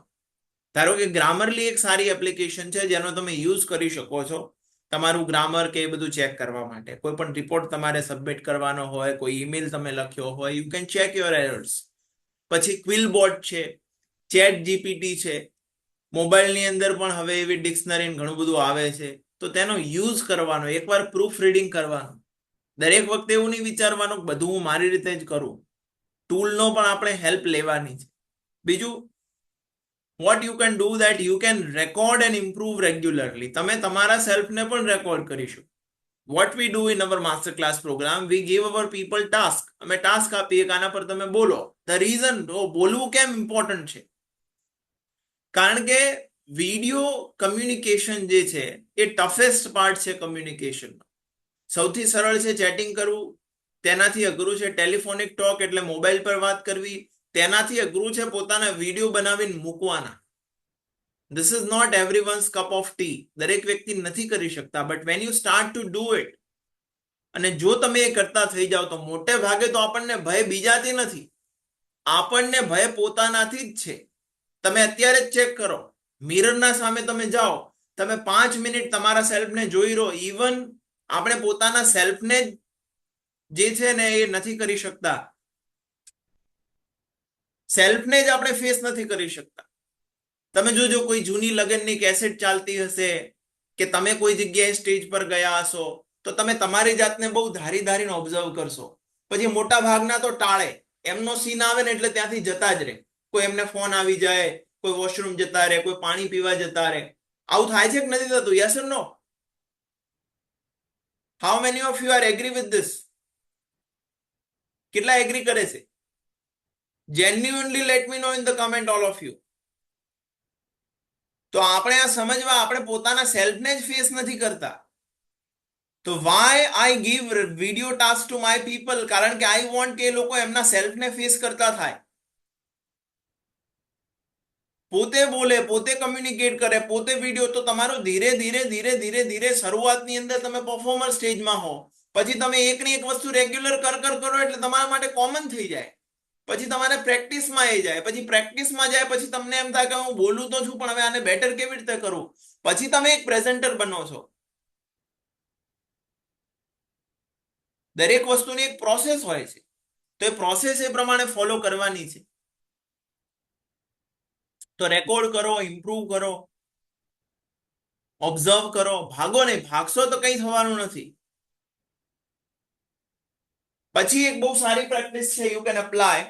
ધારો કે ગ્રામરલી એક સારી એપ્લિકેશન છે જેનો તમે યુઝ કરી શકો છો તમારું ગ્રામર કે એ બધું ચેક કરવા માટે. કોઈ પણ રિપોર્ટ તમારે સબમિટ કરવાનો હોય, કોઈ ઈમેલ તમે લખ્યો હોય, you can check your errors. પછી ક્વિલબોટ છે, ચેટ જીપીટી છે, મોબાઈલની અંદર પણ હવે એવી ડિક્શનરી ઘણું બધું આવે છે, તો તેનો યુઝ કરવાનો, એકવાર પ્રૂફ રીડિંગ કરવાનું. દરેક વખતે એવું નહીં વિચારવાનું બધું હું મારી રીતે જ કરું, ટૂલનો પણ આપણે હેલ્પ લેવાની છે. બીજું, what you can do that you can record and improve regularly. તમે તમારા સેલ્ફને પણ રેકોર્ડ કરીશું. what we do in our master class program, we give our people task. અમે ટાસ્ક આપીએ કે આના પર તમે બોલો. the reason બોલવું કેમ ઇમ્પોર્ટન્ટ છે, કારણ કે વિડિયો કમ્યુનિકેશન જે છે એ ટફેસ્ટ પાર્ટ છે કમ્યુનિકેશનમાં. સૌથી સરળ છે ચેટિંગ કરવું, તેનાથી અઘરું છે ટેલિફોનિક ટોક એટલે મોબાઈલ પર વાત કરવી, તેનાથી અઘરું છે પોતાના વિડીયો બનાવીને મૂકવાના. This is not everyone's cup of tea. દરેક વ્યક્તિ નથી કરી શકતા, but when you start two do it, અને જો તમે એ કરતા થઈ જાઓ, તો મોટે ભાગે તો આપણને ભય બીજાથી નથી, આપણને ભય પોતાનાથી જ છે. તમે અત્યારે જ ચેક કરો, મિરરના સામે તમે જાઓ, તમે 5 મિનિટ તમારા સેલ્ફને જોઈ રહો. ઇવન આપણે પોતાના સેલ્ફને જે છે ને એ નથી કરી શકતા, સેલ્ફને જ આપણે ફેસ નથી કરી શકતા. તમે જોજો કોઈ જૂની લગનની કેસેટ ચાલતી હશે, કે તમે કોઈ જગ્યાએ સ્ટેજ પર ગયા હશો, તો તમે તમારી જાતને બહુ ધારી ધારીને ઓબ્ઝર્વ કરશો. પછી મોટા ભાગના તો ટાળે, એમનો સીન આવે ને એટલે ત્યાંથી જતા જ રહે. કોઈ એમને ફોન આવી જાય, કોઈ વોશરૂમ જતા રહે, કોઈ પાણી પીવા જતા રહે. આવું થાય છે કે નથી થતું? Yes or no? How many of you are agree with this? કેટલા એગ્રી કરે છે? Genuinely let me know in the comment all of you. તો આપણે આ સમજવા, આપણે પોતાના સેલ્ફને જ ફેસ નથી કરતા. તો why I give video task to my people, કારણ કે આઈ વોન્ટ કે એ લોકો એમના સેલ્ફને ફેસ કરતા થાય, પોતે બોલે, પોતે કમ્યુનિકેટ કરે, પોતે વિડીયો. તો તમારું ધીરે ધીરે ધીરે ધીરે ધીરે શરૂઆતની અંદર તમે પરફોર્મર સ્ટેજમાં હો, પછી તમે એકની એક વસ્તુ રેગ્યુલર કરો એટલે તમારા માટે કોમન થઈ જાય. પછી તમારે પ્રેક્ટિસમાં એ જાય, પછી પ્રેક્ટિસમાં જાય, પછી તમને એમ થાય કે હું બોલું તો છું, પણ હવે આને બેટર કેવી રીતે કરું. પછી તમે એક પ્રેઝન્ટર બનો છો. દરેક વસ્તુની એક પ્રોસેસ હોય છે, તો એ પ્રોસેસ એ પ્રમાણે ફોલો કરવાની છે. તો રેકોર્ડ કરો, ઇમ્પ્રૂવ કરો, ઓબ્ઝર્વ કરો. ભાગો નહીં, ભાગશો તો કંઈ થવાનું નથી. પછી એક બહુ સારી પ્રેક્ટિસ છે, you can apply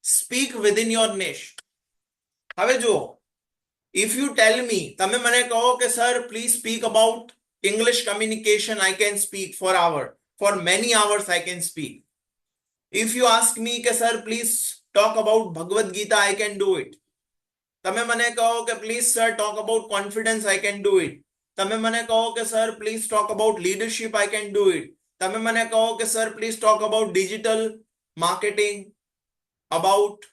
speak within your niche. હવે જુઓ, ઇફ યુ ટેલ મી, તમે મને કહો કે sir please speak about English communication, I can speak for hour, for many hours I can speak. If you ask me કે sir please talk about Bhagavad Gita, I can do it. તમે મને કહો કે please sir talk about confidence, I can do it. તમે મને કહો કે sir please talk about leadership, I can do it. તમે મને કહો કે sir please talk about digital marketing, about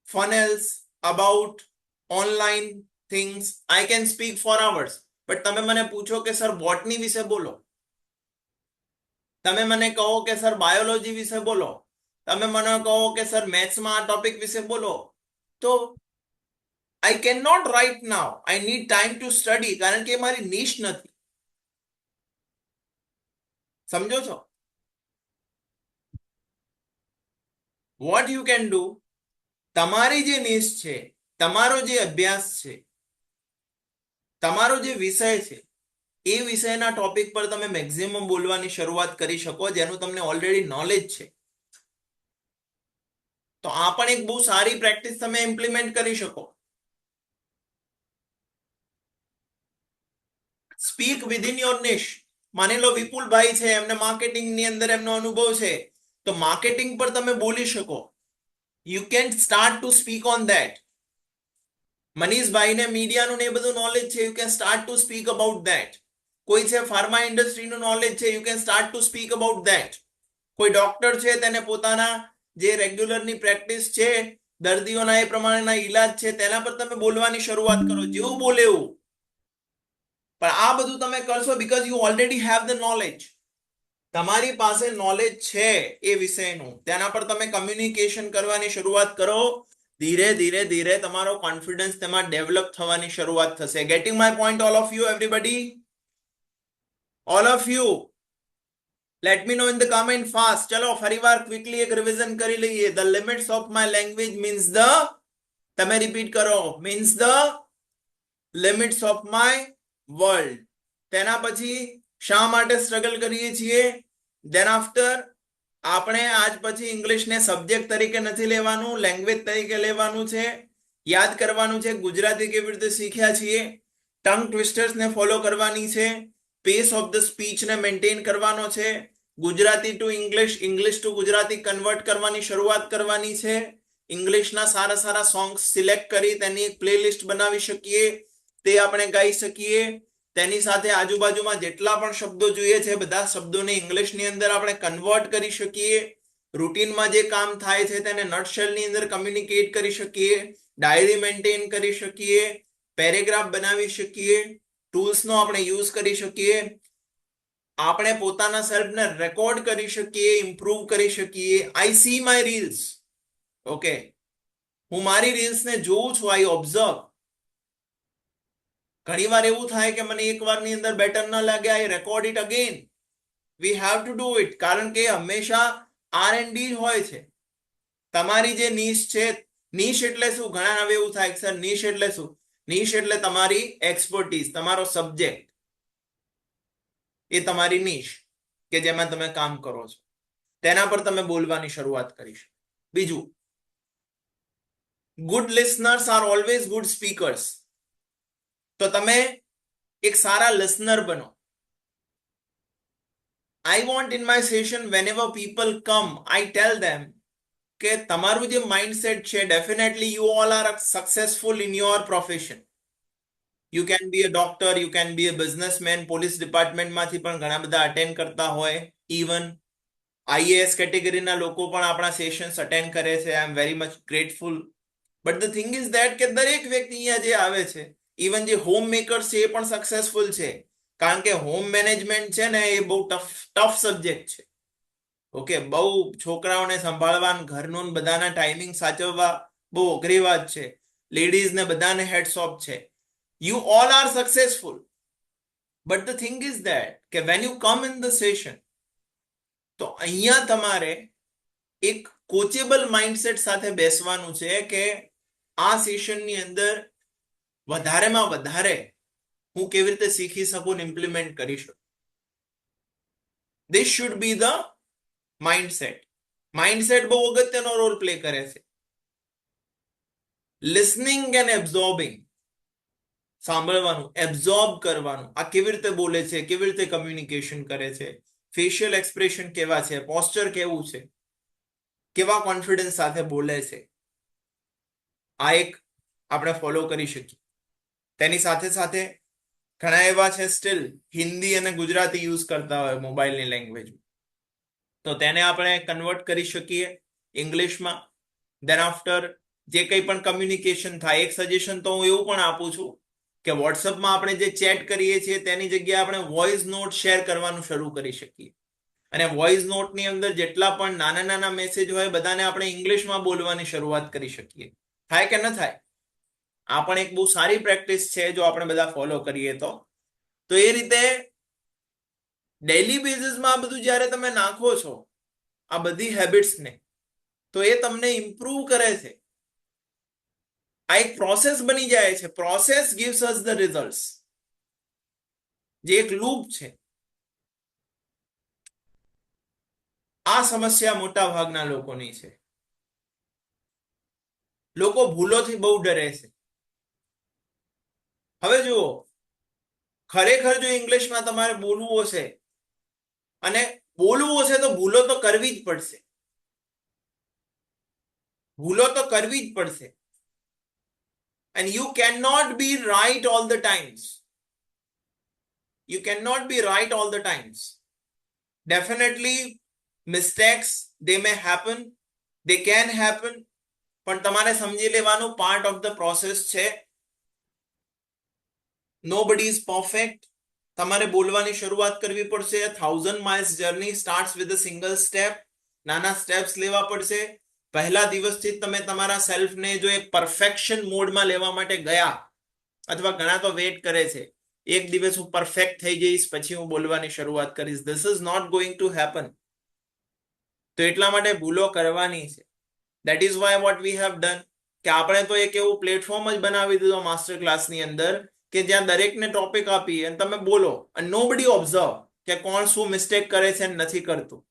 funnels, about online things, I can speak for hours. But તમે મને પૂછો કે સર બોટની વિશે બોલો, તમે મને કહો કે સર બાયોલોજી વિશે બોલો, તમે મને કહો કે સર મેથ્સમાં આ ટોપિક વિશે બોલો, તો I cannot right now, I need time to study, કારણ કે મારી નિશ નથી. સમજો છો? what you can do, તમારી જે નિશ છે, તમારો જે અભ્યાસ છે, તમારો જે વિષય છે, એ વિષયના ટોપિક પર તમે મેક્સિમમ બોલવાની શરૂઆત કરી શકો જેનું તમને ઓલરેડી નોલેજ છે. તો આ પણ એક બહુ સારી પ્રેક્ટિસ તમે ઇમ્પ્લિમેન્ટ કરી શકો. Speak within your niche. માની લો વિપુલભાઈ છે, એમને માર્કેટિંગ ની અંદર એમનો અનુભવ છે, તો માર્કેટિંગ પર તમે બોલી શકો. You can start to speak on that. મનીષભાઈને મીડિયાનું ને એ બધું નોલેજ છે, you can start to speak about that. કોઈ છે ફાર્મા ઇન્ડસ્ટ્રીનું નોલેજ છે, you can start to speak about that. કોઈ ડોક્ટર છે, તેને પોતાના જે રેગ્યુલરની પ્રેક્ટિસ છે, દર્દીઓના એ પ્રમાણેના ઈલાજ છે, તેના પર તમે બોલવાની શરૂઆત કરો, જેવું બોલે એવું. પણ આ બધું તમે કરશો because you already have the knowledge. તમારી પાસે નોલેજ છે એ વિષયનું, તેના પર તમે કમ્યુનિકેશન કરવાની શરૂઆત કરો. ધીરે ધીરે ધીરે તમારો કોન્ફિડન્સ તેમાં ડેવલપ થવાની શરૂઆત થશે. Gating my point all of you everybody? All of you let me know in the comment fast. ચલો ફરીવાર ક્વિકલી એક રિવિઝન કરી લઈએ. The limits of my language means the, તમે રિપીટ કરો, means the limits of my world. તેના પછી શા માટે સ્ટ્રગલ કરીએ છીએ? ધેન આફ્ટર આપણે આજ પછી ઇંગ્લિશને સબ્જેક્ટ તરીકે નથી લેવાનું, લેંગ્વેજ તરીકે લેવાનું છે. યાદ કરવાનું છે ગુજરાતી કેવી રીતે શીખ્યા છીએ. ટંગ ટ્વિસ્ટર્સને ફોલો કરવાની છે. પેસ ઓફ ધ સ્પીચને મેન્ટેન કરવાનો છે. Gujarati two English, English two Gujarati convert કરવાની શરૂઆત કરવાની છે. ઇંગ્લિશના સારા સારા સોંગ્સ સિલેક્ટ કરી તેની એક પ્લેલિસ્ટ બનાવી શકીએ, તે આપણે ગાઈ શકીએ. તેની સાથે આજુબાજુમાં જેટલા પણ શબ્દો જોઈએ છે બધા શબ્દોને ઇંગ્લિશની અંદર આપણે કન્વર્ટ કરી શકીએ. રૂટીનમાં જે કામ થાય છે તેને નટશેલની અંદર કમ્યુનિકેટ કરી શકીએ. ડાયરી મેન્ટેન કરી શકીએ. પેરેગ્રાફ બનાવી શકીએ. ટૂલ્સનો આપણે યુઝ કરી શકીએ. આપણે પોતાના સેલ્ફને રેકોર્ડ કરી શકીએ, ઇમ્પ્રૂવ કરી શકીએ. I see my reels. Okay, હું મારી રીલ્સને જોઉં છું, આઈ ઓબ્ઝર્વ. ઘણીવાર એવું થાય કે મને એક વારની અંદર બેટર ન લાગે, I record it again. We have to do it, કારણ કે હંમેશા R&D હોય છે. તમારી જે નીશ છે, નીશ એટલે શું? ઘણા હવે એવું થાય સર નીશ એટલે શું? નીશ એટલે તમારી એક્સપર્ટીઝ, તમારો સબ્જેક્ટ, એ તમારી નીશ કે જેમાં તમે કામ કરો છો, તેના પર તમે બોલવાની શરૂઆત કરીશ. બીજું, good listeners are always good speakers. તો તમે એક સારા લિસનર બનો. I want in my session whenever people come, I tell them કે તમારું જે માઇન્ડસેટ છે, definitely you all are successful in your profession. You can be a doctor, you can be a businessman. Police ડિપાર્ટમેન્ટમાંથી પણ ઘણા બધા attend કરતા હોય. ઇવન IAS કેટેગરીના લોકો પણ આપણા સેશન્સ અટેન્ડ કરે છે. I am very much grateful. But the thing is that કે દરેક વ્યક્તિ અહીંયા જે આવે છે, ઇવન જે હોમ મેકર્સ છે, એ પણ સક્સેસફુલ છે. કારણ કે હોમ મેનેજમેન્ટ છે ને, એ બહુ ટફ સબ્જેક્ટ છે. ઓકે, બહુ છોકરાઓને સંભાળવા, ઘરનું બધાના ટાઈમિંગ સાચવવા બહુ અઘરી વાત છે. લેડીઝ ને બધાને હેડ્સ ઓફ છે. You all are successful, but the thing is that કે when you come in the session, તો અહીંયા તમારે એક કોચેબલ માઇન્ડસેટ સાથે બેસવાનું છે કે આ સેશનની અંદર વધારેમાં વધારે હું કેવી રીતે શીખી શકું, ઇમ્પ્લિમેન્ટ કરી શકું. This should be the mindset. Mindset બહુ અગત્યનો રોલ પ્લે કરે છે. લિસનિંગ એન્ડ એબ્ઝોર્બિંગ, સાંભળવાનું, એબ્ઝોર્બ કરવાનું. આ કેવી રીતે બોલે છે, કેવી રીતે કમ્યુનિકેશન કરે છે, ફેશિયલ એક્સપ્રેશન કેવા છે, પોસ્ચર કેવું છે, કેવા કોન્ફિડન્સ સાથે બોલે છે, આ એક આપણે ફોલો કરી શકીએ. તેની સાથે સાથે ઘણા એવા છે સ્ટીલ હિન્દી અને ગુજરાતી યુઝ કરતા હોય મોબાઈલની લેંગ્વેજ, તો તેને આપણે કન્વર્ટ કરી શકીએ ઇંગ્લિશમાં. ધેન આફ્ટર જે કંઈ પણ કમ્યુનિકેશન થાય, એક સજેશન તો હું એવું પણ આપું છું કે વોટ્સઅપમાં આપણે જે ચેટ કરીએ છીએ તેની જગ્યાએ આપણે વોઇસ નોટ શેર કરવાનું શરૂ કરી શકીએ. અને વોઇસ નોટની અંદર જેટલા પણ નાના નાના મેસેજ હોય બધાને આપણે ઇંગ્લિશમાં બોલવાની શરૂઆત કરી શકીએ. થાય કે ન થાય? આ પણ એક બહુ સારી પ્રેક્ટિસ છે જો આપણે બધા ફોલો કરીએ તો. તો એ રીતે ડેઈલી બેઝિસમાં આ બધું જ્યારે તમે નાખો છો, આ બધી હેબિટ્સને, તો એ તમને ઇમ્પ્રૂવ કરે છે. આ એક પ્રોસેસ બની જાય છે. Process gives us the results. જે એક લૂપ છે. આ સમસ્યા મોટા ભાગના લોકોની છે. લોકો ભૂલોથી બહુ ડરે છે. હવે જુઓ, ખરેખર જો ઇંગ્લિશમાં તમારે બોલવું હશે અને બોલવું હશે તો ભૂલો તો કરવી જ પડશે. ભૂલો તો કરવી જ પડશે. And you cannot be right all the times. You cannot be right all the times. Definitely mistakes, they may happen, they can happen, પણ તમારે સમજી લેવાનું પાર્ટ ઓફ ધ પ્રોસેસ છે. Nobody is perfect. તમારે બોલવાની શરૂઆત કરવી પડશે. 1000 miles journey starts with a single step. નાના સ્ટેપ્સ લેવા પડશે. પહેલા દિવસથી તમે તમારા સેલ્ફને જો એક પરફેક્શન મોડમાં લેવા માટે ગયા, અથવા ઘણા તો વેટ કરે છે, એક દિવસ હું પરફેક્ટ થઈ જઈશ પછી હું બોલવાની શરૂઆત કરીશ. This is not going to happen. તો એટલા માટે ભૂલો કરવાની છે. That is why what we have done, કે આપણે તો એક એવું પ્લેટફોર્મ જ બનાવી દીધો માસ્ટર ક્લાસની અંદર કે જ્યાં દરેકને ટોપિક આપી અને તમે બોલો, અને નોબડી ઓબ્ઝર્વ કે કોણ શું મિસ્ટેક કરે છે અને નથી કરતું.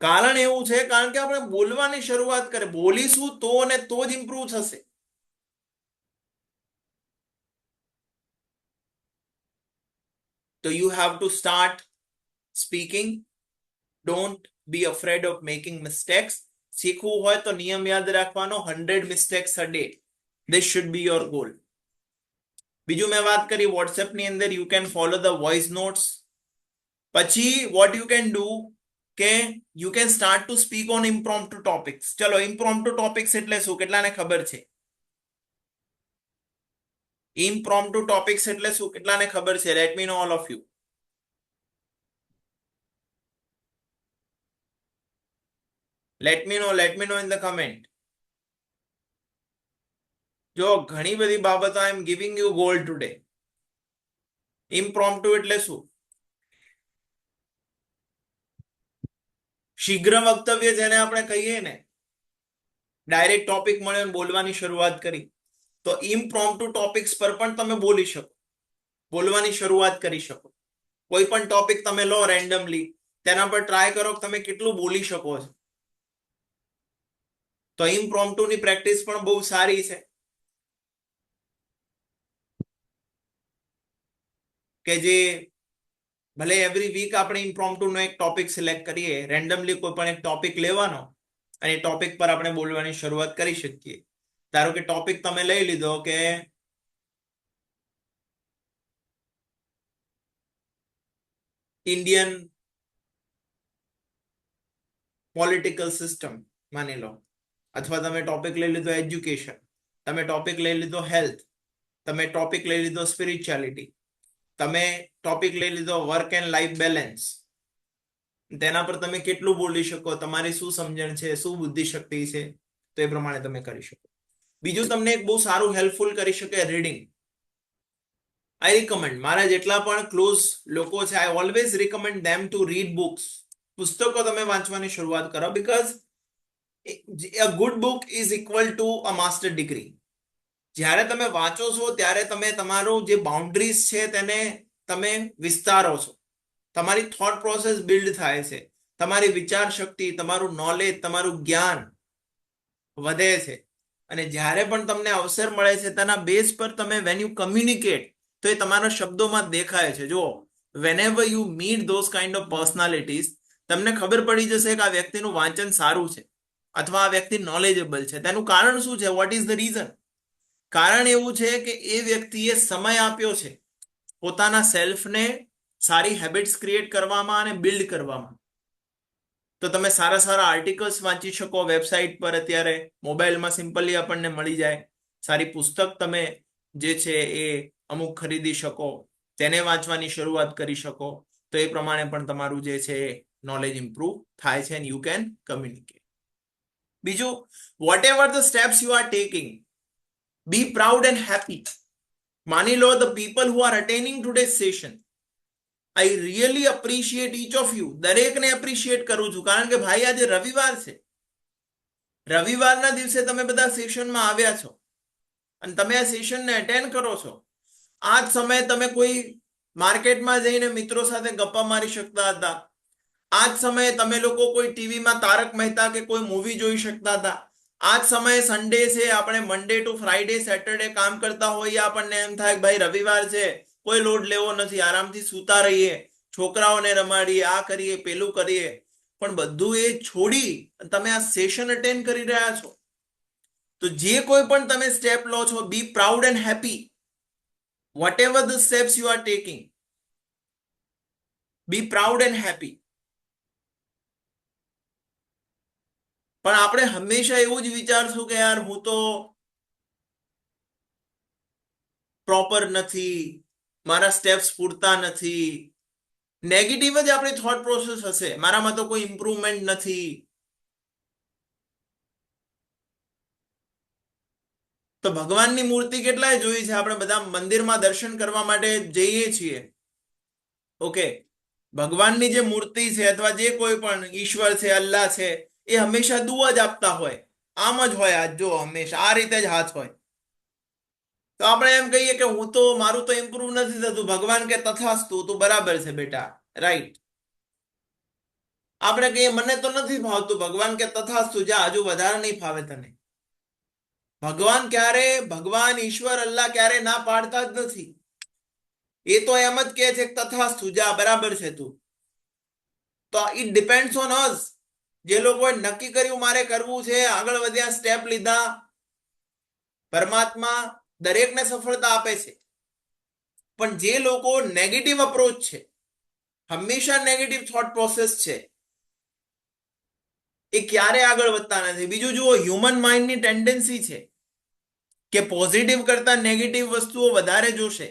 કારણ એવું છે કારણ કે આપણે બોલવાની શરૂઆત કરે, બોલીશું તો અને તો જ ઇમ્પ્રુવ થશે. So you have to start speaking. Don't be afraid of making mistakes. શીખવું હોય તો નિયમ યાદ રાખવાનો, 100 mistakes a day. This should be your goal. બીજું મેં વાત કરી WhatsApp ની અંદર you can follow the voice notes. પછી what you can do કે you can start to speak on impromptu topics. ચલો, impromptu topics એટલે શું, કેટલાને ખબર છે? Impromptu topics એટલે શું, કેટલાને ખબર છે? Let me know, all of you. Let me know in the comment. જો ઘણી બધી બાબતો I am giving you gold today. Impromptu એટલે શું? શીઘ્ર વક્તવ્ય જેને આપણે કહીએ ને, ડાયરેક્ટ ટોપિક મળ્યો અને બોલવાની શરૂઆત કરી, તો ઇમ્પ્રોમ્પ્ટુ ટોપિક્સ પર પણ તમે બોલી શકો, બોલવાની શરૂઆત કરી શકો. કોઈ પણ ટોપિક તમે લો રેન્ડમલી, તેના પર ટ્રાય કરો કે તમે કેટલું બોલી શકો છો. તો ઇમ્પ્રોમ્પ્ટુ ની પ્રેક્ટિસ પણ બહુ સારી છે, કે જે ભલે એવરી વીક આપણે ઇમ્પ્રોમ્પ્ટુ નો એક ટોપિક સિલેક્ટ કરીએ, રેન્ડમલી કોઈ પણ એક ટોપિક લેવાનો અને ટોપિક પર આપણે બોલવાની શરૂઆત કરી શકીએ. ધારો કે ટોપિક તમે લઈ લીધો કે ઇન્ડિયન પોલિટિકલ સિસ્ટમ માની લો, અથવા તમે ટોપિક લઈ લીધો એજ્યુકેશન, તમે ટોપિક લઈ લીધો હેલ્થ, તમે ટોપિક લઈ લીધો સ્પિરિચ્યુઆલિટી, તમે ટોપિક લઈ લીધો વર્ક એન્ડ લાઈફ બેલેન્સ. તેના પર તમે કેટલું બોલી શકો, તમારી શું સમજણ છે, શું બુદ્ધિ શક્તિ છે, તો એ પ્રમાણે તમે કરી શકો. બીજું તમને એક બહુ સારું હેલ્પફુલ કરી શકે રીડિંગ. આઈ રિકમેન્ડ, મારા જેટલા પણ ક્લોઝ લોકો છે, I always recommend them to read books. પુસ્તકો તમે વાંચવાની શરૂઆત કરો, because a good book is equal to a master degree. જ્યારે તમે વાંચો છો ત્યારે તમે તમારું જે બાઉન્ડ્રીઝ છે તેને તમે વિસ્તારો છો, તમારી થોટ પ્રોસેસ બિલ્ડ થાય છે, તમારી વિચાર શક્તિ, તમારું નોલેજ, તમારું જ્ઞાન વધે છે. અને જ્યારે પણ તમને અવસર મળે છે તેના બેઝ પર તમે વેન યુ કમ્યુનિકેટ, તો એ તમારા શબ્દોમાં દેખાય છે. જો whenever you meet those kind of personalities, તમને ખબર પડી જશે કે આ વ્યક્તિનું વાંચન સારું છે અથવા આ વ્યક્તિ નોલેજેબલ છે. તેનું કારણ શું છે? What is the reason? કારણ એવું છે કે એ વ્યક્તિએ સમય આપ્યો છે પોતાના સેલ્ફને સારી હેબિટ્સ ક્રિએટ કરવામાં અને બિલ્ડ કરવામાં. તો તમે સારા સારા આર્ટિકલ્સ વાંચી શકો વેબસાઇટ પર, અત્યારે મોબાઈલમાં સિમ્પલી આપણને મળી જાય. સારી પુસ્તક તમે જે છે એ અમુક ખરીદી શકો, તેને વાંચવાની શરૂઆત કરી શકો. તો એ પ્રમાણે પણ તમારું જે છે નોલેજ ઇમ્પ્રુવ થાય છે, એન્ડ યુ કેન કમ્યુનિકેટ. બીજું, whatever the steps you are taking, be proud and happy. માની લો the people who are attending today's session, I really appreciate each of you. દરેકને એપ્રિશિએટ કરું છું, કારણ કે ભાઈ આજે રવિવાર છે. રવિવારના દિવસે તમે બધા સેશનમાં આવ્યા છો અને તમે આ સેશનને અટેન્ડ કરો છો. આ જ સમયે તમે કોઈ માર્કેટમાં જઈને મિત્રો સાથે ગપ્પા મારી શકતા હતા. આ જ સમયે તમે લોકો કોઈ ટીવીમાં તારક મહેતા કે કોઈ મૂવી જોઈ શકતા હતા. આ જ સમયે સન્ડે છે, આપણે મંડે ટુ ફ્રાઈડે સેટરડે કામ કરતા હોઈએ, આપણને એમ થાય કે ભાઈ રવિવાર છે, કોઈ લોડ લેવો નથી, આરામથી સૂતા રહીએ, છોકરાઓને રમાડીએ, આ કરીએ પેલું કરીએ. પણ બધું એ છોડી તમે આ સેશન અટેન્ડ કરી રહ્યા છો. તો જે કોઈ પણ તમે સ્ટેપ લો છો, be proud and happy whatever the steps you are taking. Be proud and happy. પણ આપણે હંમેશા એવું જ વિચારશું કે યાર હું તો પ્રોપર નથી, મારા સ્ટેપ્સ પૂરતા નથી. નેગેટિવ જ આપણી થોટ પ્રોસેસ હશે, મારામાં તો કોઈ ઇમ્પ્રુવમેન્ટ નથી. તો ભગવાનની મૂર્તિ કેટલાય જોઈ છે, આપણે બધા મંદિરમાં દર્શન કરવા માટે જઈએ છીએ. ઓકે, ભગવાનની જે મૂર્તિ છે અથવા જે કોઈ પણ ઈશ્વર છે, અલ્લાહ છે, એ હંમેશા દુઆ જ આપતા હોય. આમ જ હોય, આજ જો હંમેશા આ રીતે જ હાથ હોય. તો આપણે એમ કહીએ કે હું તો મારું તો ઇમ્પ્રુવ નથી થતું, ભગવાન કે તથાસ્તુ, તું બરાબર છે બેટા, રાઈટ. આપણે કહીએ મને તો નથી ભાવતું, ભગવાન કે તથાસ્તુ, જા હજુ વધારે નહીં ફાવે તને. ભગવાન ઈશ્વર અલ્લાહ ક્યારે ના પાડતા જ નથી. એ તો એમ જ કહે છે તથાસ્તુ, જા બરાબર છે તું. તો ઇટ ડિપેન્ડ્સ ઓન અસ. જે લોકોએ નક્કી કર્યું મારે કરવું છે, આગળ વધ્યા, સ્ટેપ લીધા, પરમાત્મા દરેકને સફળતા આપે છે. પણ જે લોકો નેગેટિવ અપ્રોચ છે, હંમેશા નેગેટિવ થોટ પ્રોસેસ છે, એ ક્યારે આગળ વધતા નથી. બીજું જુઓ, હ્યુમન માઇન્ડની ટેન્ડન્સી છે કે પોઝિટિવ કરતા નેગેટિવ વસ્તુઓ વધારે જોશે.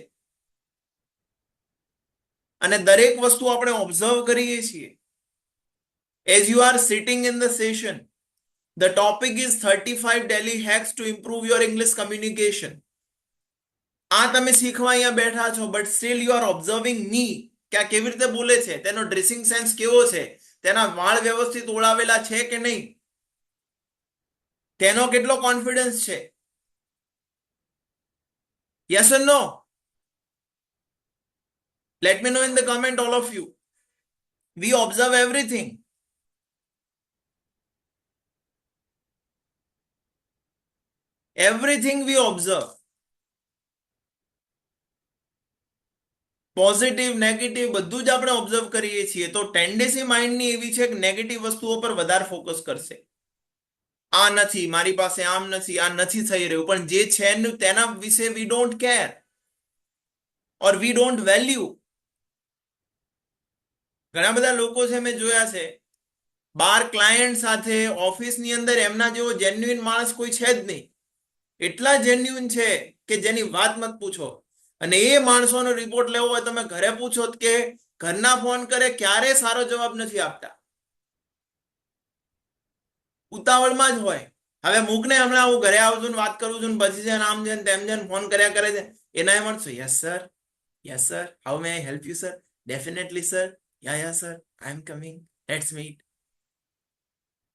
અને દરેક વસ્તુ આપણે ઓબ્ઝર્વ કરીએ છીએ. As you are sitting in the session, the topic is 35 daily hacks to improve your English communication. આ તમે શીખવા અહીંયા બેઠા છો, but still you are observing me, કે આ કેવી રીતે બોલે છે, તેનો ડ્રેસિંગ સેન્સ કેવો છે, તેના વાળ વ્યવસ્થિત ઓળાવેલા છે કે નહીં, તેનો કેટલો કોન્ફિડન્સ છે. Yes or no? Let me know in the comment, all of you. We observe everything. Everything we observe. Positive negative બધું જ આપણે ઓબ્ઝર્વ કરીએ છીએ. તો ટેન્ડન્સી માઇન્ડની એવી છે કે નેગેટિવ વસ્તુઓ પર વધારે ફોકસ કરશે. આ નથી, મારી પાસે આમ નથી, આ નથી થઈ રહ્યું. પણ જે છે તેના વિશે we don't care or we don't value. ઘણા બધા લોકો છે, મેં જોયા છે, બાર ક્લાયન્ટ સાથે ઓફિસની અંદર એમના જેવો જેન્યુઇન માણસ કોઈ છે જ નહીં. એટલા જેન્યુઇન છે કે જેની વાત મત પૂછો. અને એ માણસોનો રિપોર્ટ લેવો હોય, તમે ઘરે પૂછો કે ઘરના ફોન કરે, ક્યારે સારો જવાબ નથી આપતા, ઉતાવળમાં જ હોય. હવે મૂકને, હમણાં હું ઘરે આવું છું, વાત કરું છું, પછી છે આમ છે તેમ છે, ફોન કર્યા કરે છે. એના એ મળશું, yes sir, how May I help you sir, definitely sir, yeah sir, I am coming, let's meet.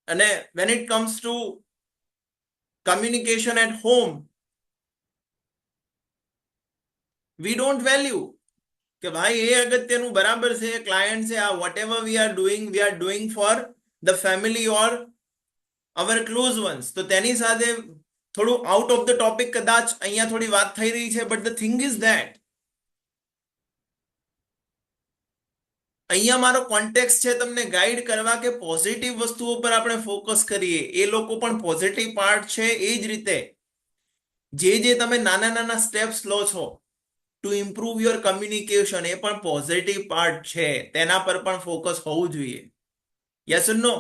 અને when it comes to communication at home, we don't value કે ભાઈ એ અગત્યનું, બરાબર છે, ક્લાયન્ટ છે, આ whatever we are doing for the family or our close ones. તો તેની સાથે થોડું આઉટ ઓફ ધ ટોપિક કદાચ અહીંયા થોડી વાત થઈ રહી છે, but the thing is that અહીંયા મારો કોન્ટેક્સ્ટ છે તમને ગાઈડ કરવા કે પોઝિટિવ વસ્તુઓ પર આપણે ફોકસ કરીએ. એ લોકો પણ પોઝિટિવ પાર્ટ છે. એ જ રીતે જે તમે નાના નાના સ્ટેપ્સ લો છો ટુ ઇમ્પ્રુવ યોર કમ્યુનિકેશન, એ પણ પોઝિટિવ પાર્ટ છે. તેના પર પણ ફોકસ હોવું જોઈએ. યસ ઓર નો?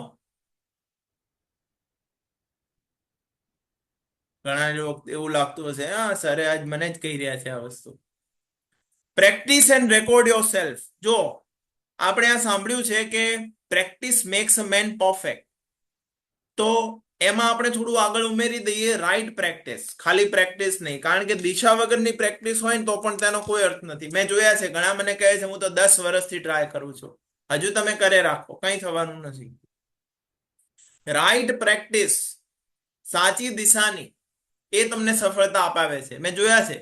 ઘણા લોકો એવું લાગતું હશે, હા સર આજ મને જ કહી રહ્યા છે આ વસ્તુ. Practice and record your self. જો આપણે આ સાંભળ્યું છે કે પ્રેક્ટિસ મેક્સ અ મેન પરફેક્ટ. તો એમાં આપણે થોડું આગળ ઉમેરી દઈએ રાઈટ પ્રેક્ટિસ. ખાલી પ્રેક્ટિસ નહીં, કારણ કે દિશા વગરની પ્રેક્ટિસ હોય ને તો પણ તેનો કોઈ અર્થ નથી. મેં જોયા છે, ઘણા મને કહે છે હું તો 10 વર્ષથી ટ્રાય કરું છું. હજુ તમે કરે રાખો, કંઈ થવાનું નથી. રાઈટ પ્રેક્ટિસ, સાચી દિશાની, એ તમને સફળતા અપાવે છે. મેં જોયા છે,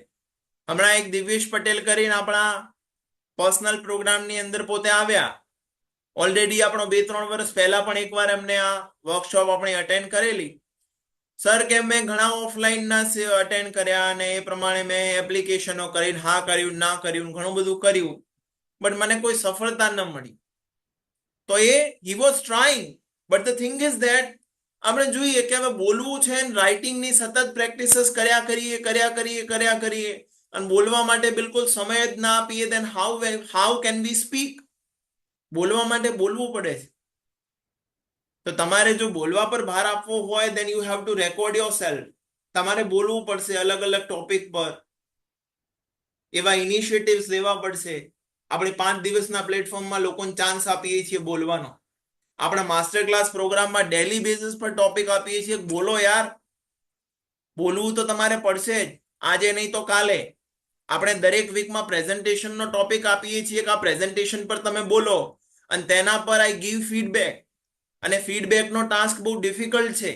હમણાં એક દિવ્યેશ પટેલ કરીને આપણા પર્સનલ પ્રોગ્રામની અંદર પોતે આવ્યા. ઓલરેડી આપણો 2-3 વર્ષ પહેલા પણ એકવાર એમને આ વર્કશોપ આપણે અટેન્ડ કરેલી. સર કે મેં ઘણા ઓફલાઈનના અટેન્ડ કર્યા અને એ પ્રમાણે મેં એપ્લિકેશનો કરીને હા કર્યું ના કર્યું ઘણું બધું કર્યું, બટ મને કોઈ સફળતા ન મળી. તો he was trying, but the thing is that આપણે જોઈએ કે હવે બોલવું છે ને રાઇટિંગની સતત પ્રેક્ટિસીસ કર્યા કરીએ અને બોલવા માટે બિલકુલ સમય જ ના આપીએ, then how can we speak? બોલવા માટે બોલવું પડે છે. તો તમારે જો બોલવા પર ભાર આપવો હોય, then you have to record yourself. તમારે બોલવું પડશે અલગ અલગ ટોપિક પર, એવા ઇનિશિયેટિવ્સ લેવા પડશે. આપણે 5 દિવસના પ્લેટફોર્મમાં લોકોને ચાન્સ આપીએ છીએ બોલવાનો. આપણા માસ્ટર ક્લાસ પ્રોગ્રામમાં ડેલી બેસિસ પર ટોપિક આપીએ છીએ. બોલો યાર, બોલવું તો તમારે પડશે જ, આજે નહીં તો કાલે. આપણે દરેક વીકમાં પ્રેઝન્ટેશનનો ટોપિક આપીએ છીએ કે આ પ્રેઝન્ટેશન પર તમે બોલો અને તેના પર આઈ ગીવ ફીડબેક. અને ફીડબેકનો ટાસ્ક બહુ ડિફિકલ્ટ છે.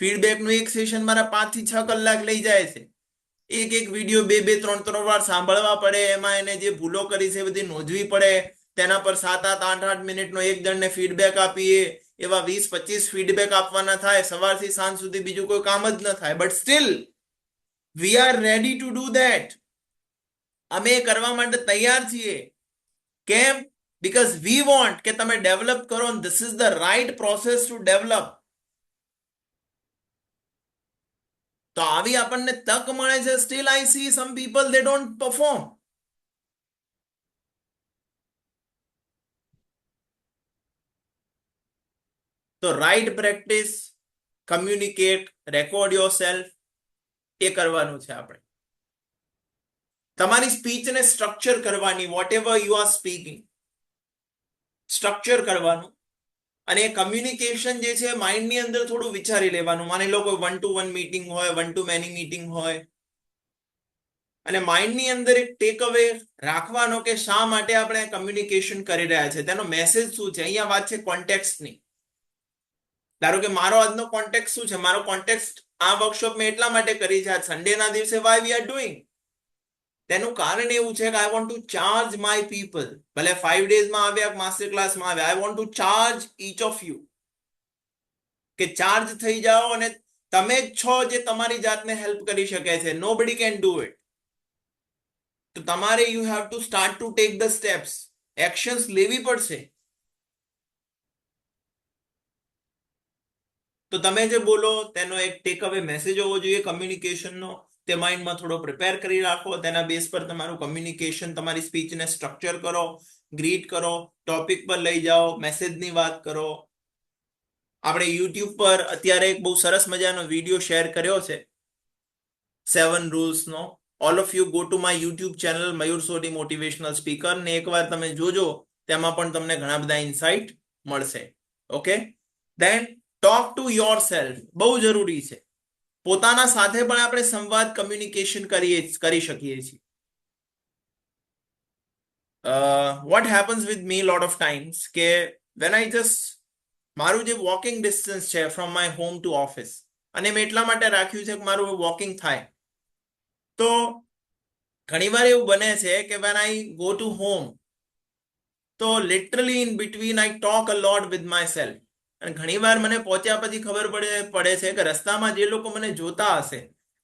ફીડબેકનું એક સેશન મારા 5 થી 6 કલાક લઈ જાય છે. એક વિડીયો 2-3 વાર સાંભળવા પડે, એમાં એને જે ભૂલો કરી છે બધી નોંધવી પડે, તેના પર 7-8 8-8 મિનિટનો એક જણને ફીડબેક આપીએ. એવા 20-25 ફીડબેક આપવાના થાય, સવારથી સાંજ સુધી બીજું કોઈ કામ જ ન થાય. But still we are ready to do that. અમે કરવા માટે તૈયાર છીએ. કેમ? બીકોઝ વી વોન્ટ કે તમે ડેવલપ કરો, this is the right process to develop. તો આવી આપણને તક મળે છે. Still I see some people they don't perform. તો right practice, communicate, record yourself, એ કરવાનું છે આપણે. તમારી સ્પીચને સ્ટ્રક્ચર કરવાની, whatever you are speaking, structure કરવાનું. અને કમ્યુનિકેશન જે છે માઇન્ડની અંદર થોડું વિચારી લેવાનું. માની લો કોઈ 1-to-1 મીટિંગ હોય, 1-to-many મીટિંગ હોય, અને માઇન્ડની અંદર એક ટેક અવે રાખવાનો કે શા માટે આપણે કમ્યુનિકેશન કરી રહ્યા છે, તેનો મેસેજ શું છે. અહીંયા વાત છે કોન્ટેક્સ્ટની. ધારો કે મારો આજનો કોન્ટેક્સ્ટ શું છે, મારો કોન્ટેક્સ્ટ આ વર્કશોપ મેં એટલા માટે કરી છે આજ સન્ડેના દિવસે, વાય વી આર ડુઈંગ. તેનું કારણ એવું છે કે આઈ want two charge my people. ભલે 5 ડેઝમાં આવ્યા, માસ્ટર ક્લાસમાં આવ્યા, આઈ want two charge inch of you, કે ચાર્જ થઈ જાઓ અને તમે જ છો જે તમારી જાતને હેલ્પ કરી શકે છે. Nobody can do it. તો તમારે you have to start to take the steps. Actions લેવી પડશે. તો તમે જે બોલો તેનો એક ટેક અવે મેસેજ હોવો જોઈએ કમ્યુનિકેશનનો. તે માઇન્ડમાં થોડો પ્રિપેર કરી રાખો. તેના બેઝ પર તમારું કમ્યુનિકેશન, તમારી સ્પીચને સ્ટ્રક્ચર કરો, ગ્રીટ કરો, ટોપિક પર લઈ જાઓ, મેસેજની વાત કરો. આપણે યુટ્યુબ પર અત્યારે એક બહુ સરસ મજાનો વિડીયો શેર કર્યો છે 7 રૂલ્સનો. All of you go to my YouTube channel Mayur Sodhi motivational speaker, ને એકવાર તમે જોજો, તેમાં પણ તમને ઘણા બધા ઇન્સાઇટ મળશે. Okay, then talk to yourself બહુ જરૂરી છે. પોતાના સાથે પણ આપણે સંવાદ, કમ્યુનિકેશન કરી શકીએ છીએ. What happens with me lot of times કે વેન આઈ જસ્ટ, મારું જે વોકિંગ ડિસ્ટન્સ છે from my home to office, અને મેં એટલા માટે રાખ્યું છે કે મારું વોકિંગ થાય. તો ઘણીવાર એવું બને છે કે when I go to home, તો literally in between I talk a lot with myself. અને ઘણીવાર મને પહોંચ્યા પછી ખબર પડે છે કે રસ્તામાં જે લોકો મને જોતા હશે,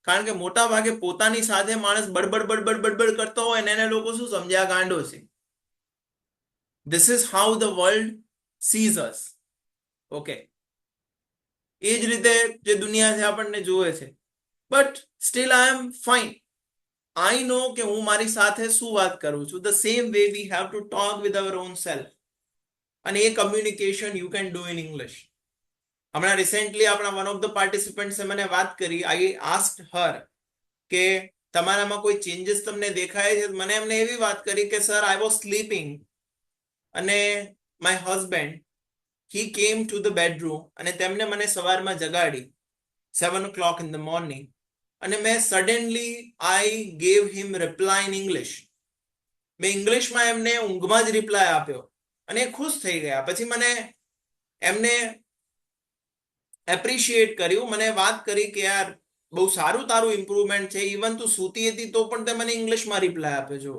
કારણ કે મોટા ભાગે પોતાની સાથે માણસ બડબડ કરતો હોય ને એને લોકો શું સમજે, આ ગાંડો છે. This is how the world sees us. Okay, એ જ રીતે જે દુનિયા છે આપણને જોવે છે. But still I am fine. I know કે હું મારી સાથે શું વાત કરું છું. The same way we have to talk with our own self. અને એ communication you can do in English. હમણાં રિસેન્ટલી આપણા વન ઓફ ધ પાર્ટિસિપન્ટ્સે મને વાત કરી. આઈ આસ્ક્ડ હર કે તમારામાં કોઈ ચેન્જીસ તમને દેખાય છે. મને એમને એવી વાત કરી કે સર આઈ વોઝ સ્લીપિંગ અને my husband he came to the bedroom અને તેમને મને સવારમાં જગાડી 7 o'clock in the morning, અને મેં suddenly I gave him reply in English. મેં ઇંગ્લિશમાં એમને ઊંઘમાં જ રિપ્લાય આપ્યો અને એ ખુશ થઈ ગયા. પછી મને એમને એપ્રિશિએટ કર્યું, મને વાત કરી કે યાર બહુ સારું તારું ઇમ્પ્રુવમેન્ટ છે. ઇવન તું સૂતી હતી તો પણ તે મને ઇંગ્લિશમાં રિપ્લાય આપ્યો. જો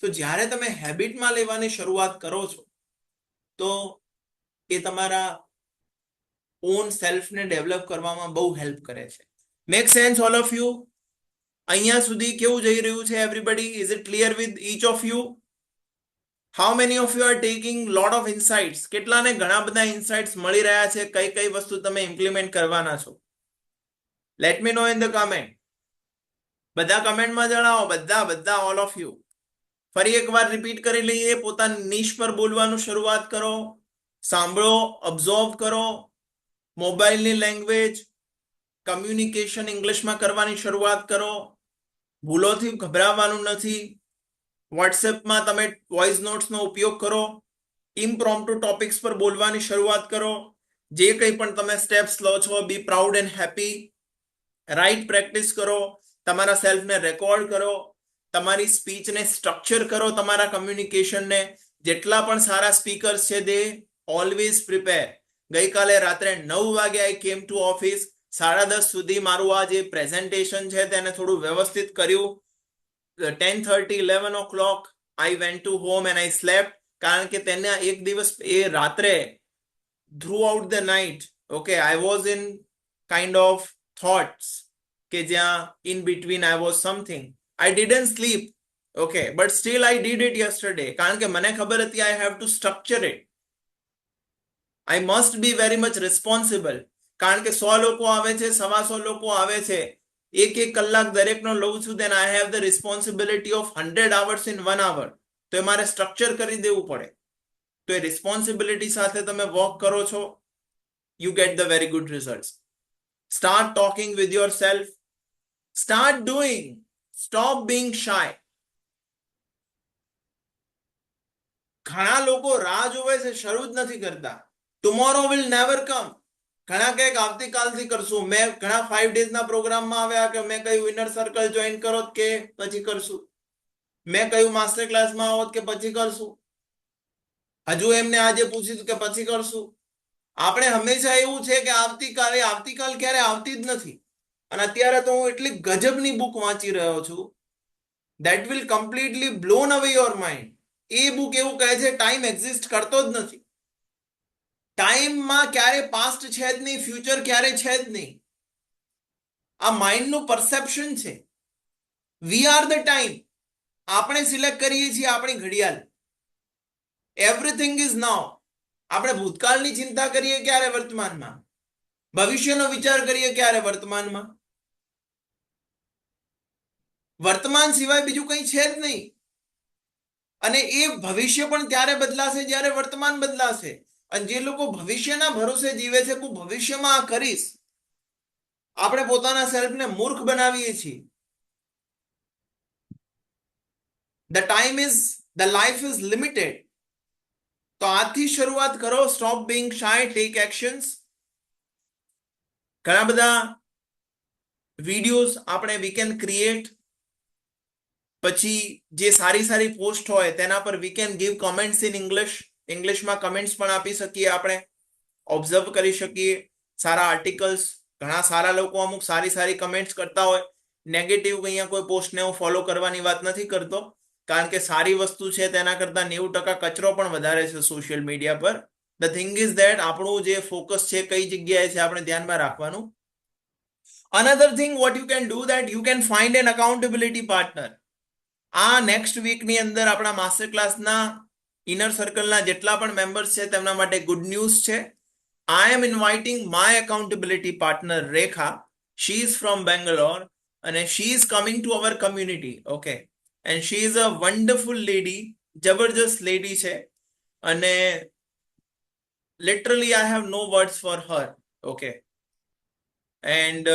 તો જ્યારે તમે હેબિટમાં લેવાની શરૂઆત કરો છો તો એ તમારા ઓન સેલ્ફને ડેવલપ કરવામાં બહુ હેલ્પ કરે છે. Make sense all of you? અહીંયા સુધી કેવું જઈ રહ્યું છે everybody? Is it clear with each of you? How many of you are taking lot of insights? કેટલાને ઘણા બધા ઇન્સાઇટ્સ મળી રહ્યા છે? કઈ કઈ વસ્તુ તમે ઇમ્પ્લિમેન્ટ કરવાના છો? Late me know in the comment. બધા કમેન્ટમાં જણાવો, બધા બધા ઓલ ઓફ યુ. ફરી એકવાર રિપીટ કરી લઈએ. પોતાની નીશ પર બોલવાનું શરૂઆત કરો, સાંભળો, ઓબ્ઝર્વ કરો, મોબાઈલની લેંગ્વેજ, કમ્યુનિકેશન ઇંગ્લિશમાં કરવાની શરૂઆત કરો. ભૂલોથી ગભરાવાનું નથી. વોટ્સએપમાં તમે વોઇસ નોટ્સનો ઉપયોગ કરો. ઇમ્પ્રોમ્પ્ટુ ટોપિક્સ પર બોલવાની શરૂઆત કરો. જે કંઈ પણ તમે સ્ટેપ્સ લો છો, be proud and happy. Right practice કરો. તમારા સેલ્ફને રેકોર્ડ કરો. તમારી સ્પીચને સ્ટ્રક્ચર કરો. તમારા કમ્યુનિકેશનને. જેટલા પણ સારા સ્પીકર્સ છે દે ઓલવેઝ પ્રિપેર. ગઈકાલે રાત્રે 9 વાગે આઈ કેમ ટુ ઓફિસ. 10:30 સુધી મારું આ જે પ્રેઝન્ટેશન છે તેને થોડું વ્યવસ્થિત કર્યું. 10:30 11 o'clock I went to home and I slept. કારણ કે તેને એક દિવસ એ રાત્રે throughout the night, okay, I was in kind of thoughts કે જ્યાં in between I was something. I didn't sleep, okay, but still I did it yesterday. કારણ કે મને ખબર હતી I have to structure it. I must be very much responsible. કારણ કે 100 લોકો આવે છે, 125 લોકો આવે છે, એક કલાક દરેકનો લઉં છું, then I have the responsibility of 100 hours in 1 hour. તો એ મારે સ્ટ્રક્ચર કરી દેવું પડે. તો એ રિસ્પોન્સિબિલિટી સાથે તમે વર્ક કરો છો, you get the very good results. Start talking with yourself. Start doing. Stop being shy. ઘણા લોકો રાહ જોવે છે, શરૂ જ નથી કરતા. Tomorrow will never come. ઘણા કંઈક આવતીકાલથી કરશું. મેં ઘણા 5 ડેઝના પ્રોગ્રામમાં આવ્યા કે મેં કયું ઇનર સર્કલ જોઈન કરો કે પછી કરશું, મેં કયું માસ્ટર ક્લાસમાં આવો કે પછી કરશું, હજુ એમને આજે પૂછ્યું કે પછી કરશું. આપણે હંમેશા એવું છે કે આવતીકાલ ક્યારે આવતી જ નથી. અને અત્યારે તો હું એટલી ગજબની બુક વાંચી રહ્યો છું that will completely blown away your mind. A book એવું કહે છે ટાઈમ એક્ઝિસ્ટ કરતો જ નથી. ટાઈમમાં ક્યારે પાસ્ટ છે જ નહીં, ફ્યુચર ક્યારે છે જ નહીં. આ માઇન્ડનું પરસેપ્શન છે. We are the time. આપણે સિલેક્ટ કરીએ છીએ આપણી ઘડિયાળ. Everything is now. આપણે ભૂતકાળની ચિંતા કરીએ ક્યારે? વર્તમાનમાં. ભવિષ્યનો વિચાર કરીએ ક્યારે? વર્તમાનમાં. વર્તમાન સિવાય બીજું કંઈ છે જ નહીં. અને એ ભવિષ્ય પણ ત્યારે બદલાશે જ્યારે વર્તમાન બદલાશે. અને જે લોકો ભવિષ્યના ભરોસે જીવે છે, હું ભવિષ્યમાં આ કરીશ, આપણે પોતાના સેલ્ફને મૂર્ખ બનાવીએ છીએ. The time is, the life is limited. તો આજથી શરૂઆત કરો. Stop being shy, take actions. ઘણા બધા વિડીયોઝ આપણે વી કેન ક્રિએટ. પછી જે સારી સારી પોસ્ટ હોય તેના પર we can give comments in ઇંગ્લિશમાં કમેન્ટ્સ પણ આપી શકીએ. આપણે ઓબ્ઝર્વ કરી શકીએ. સારા આર્ટિકલ્સ, ઘણા સારા લોકો અમુક સારી સારી કમેન્ટ્સ કરતા હોય. નેગેટિવ અહીંયા કોઈ પોસ્ટને હું ફોલો કરવાની વાત નથી કરતો, કારણ કે સારી વસ્તુ છે તેના કરતાં 90% કચરો પણ વધારે છે સોશિયલ મીડિયા પર. ધ થિંગ ઇઝ ધેટ આપણું જે ફોકસ છે કઈ જગ્યાએ છે આપણે ધ્યાનમાં રાખવાનું. Another thing what you can do that you can find N accountability partner. આ નેક્સ્ટ વીકની અંદર આપણા માસ્ટર ક્લાસના ઇનર સર્કલના જેટલા પણ મેમ્બર્સ છે તેમના માટે ગુડ ન્યૂઝ છે. I am inviting my accountability partner Rekha. She is from Bangalore and she is coming to our community. Okay, and she is a wonderful lady, જબરજસ્ત lady છે. અને literally I have no words for her. Okay, and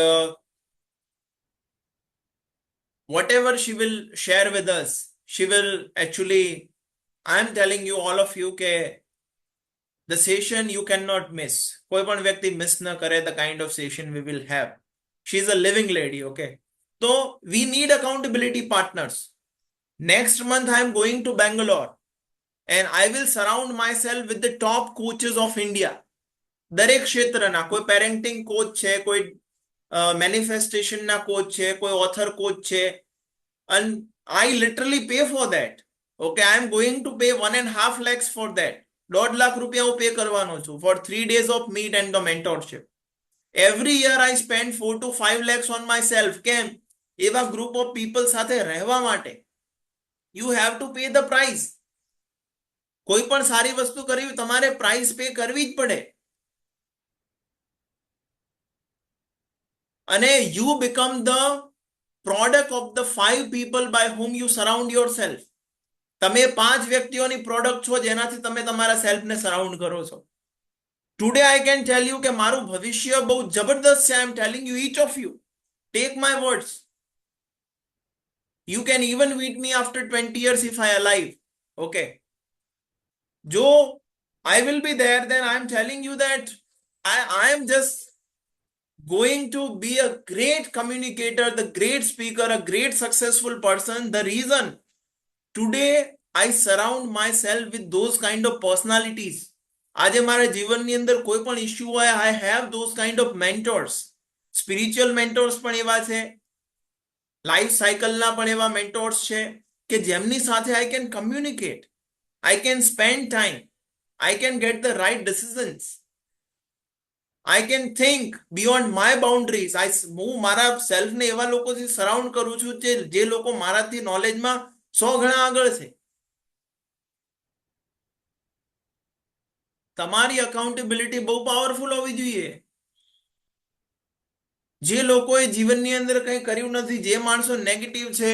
whatever she will share with us, she will actually, I am telling you all of you કે the session you cannot miss. કોઈ પણ વ્યક્તિ miss ન કરે the kind of session we will have. She is a living lady. Okay, so we need accountability partners. Next month I am going to Bangalore and I will surround myself with the top coaches of India. દરેક ક્ષેત્રના. કોઈ parenting coach છે, કોઈ મેનિફેસ્ટેશનના coach છે, કોઈ author coach છે, and I literally pay for that. Okay, I am going to pay 1.5 lakhs for that. 1.5 lakh રૂપિયા હું પે કરવાનો છું for 3 days of meet and the mentorship. Every year I spend 4 to 5 lakhs on my સેલ્ફ. કેમ? એવા group of people સાથે રહેવા માટે. You have to pay the price. કોઈ પણ સારી વસ્તુ કરવી તમારે પ્રાઇસ પે કરવી જ પડે. અને you become the product of the 5 people by whom you surround yourself. તમે 5 વ્યક્તિઓની પ્રોડક્ટ છો જેનાથી તમે તમારા સેલ્ફને સરાઉન્ડ કરો છો. Today I can tell you કે મારું ભવિષ્ય બહુ જબરદસ્ત છે. I am telling you, each of you take my words. You can even meet me after 20 years if I alive. Okay. Jo I will be there, then I am telling you that I am just going to be a great communicator, the great speaker, a great successful person. The reason today I surround myself with those kind of personalities. આજે મારા જીવનની અંદર કોઈ પણ issue હોય, I have those kind of mentors. Spiritual mentors પણ એવા છે, લાઈફ સાયકલના પણ એવા મેન્ટોર્સ છે કે જેમની સાથે I can communicate, I can spend time, I can get the right decisions, I can think beyond my boundaries. હું મારા સેલ્ફને એવા લોકોથી સરાઉન્ડ કરું છું જે લોકો મારાથી નોલેજમાં 100 ગણા આગળ છે. તમારી અકાઉન્ટેબિલિટી બહુ પાવરફુલ હોવી જોઈએ. જે લોકોએ જીવનની અંદર કંઈ કર્યું નથી, જે માણસો નેગેટિવ છે,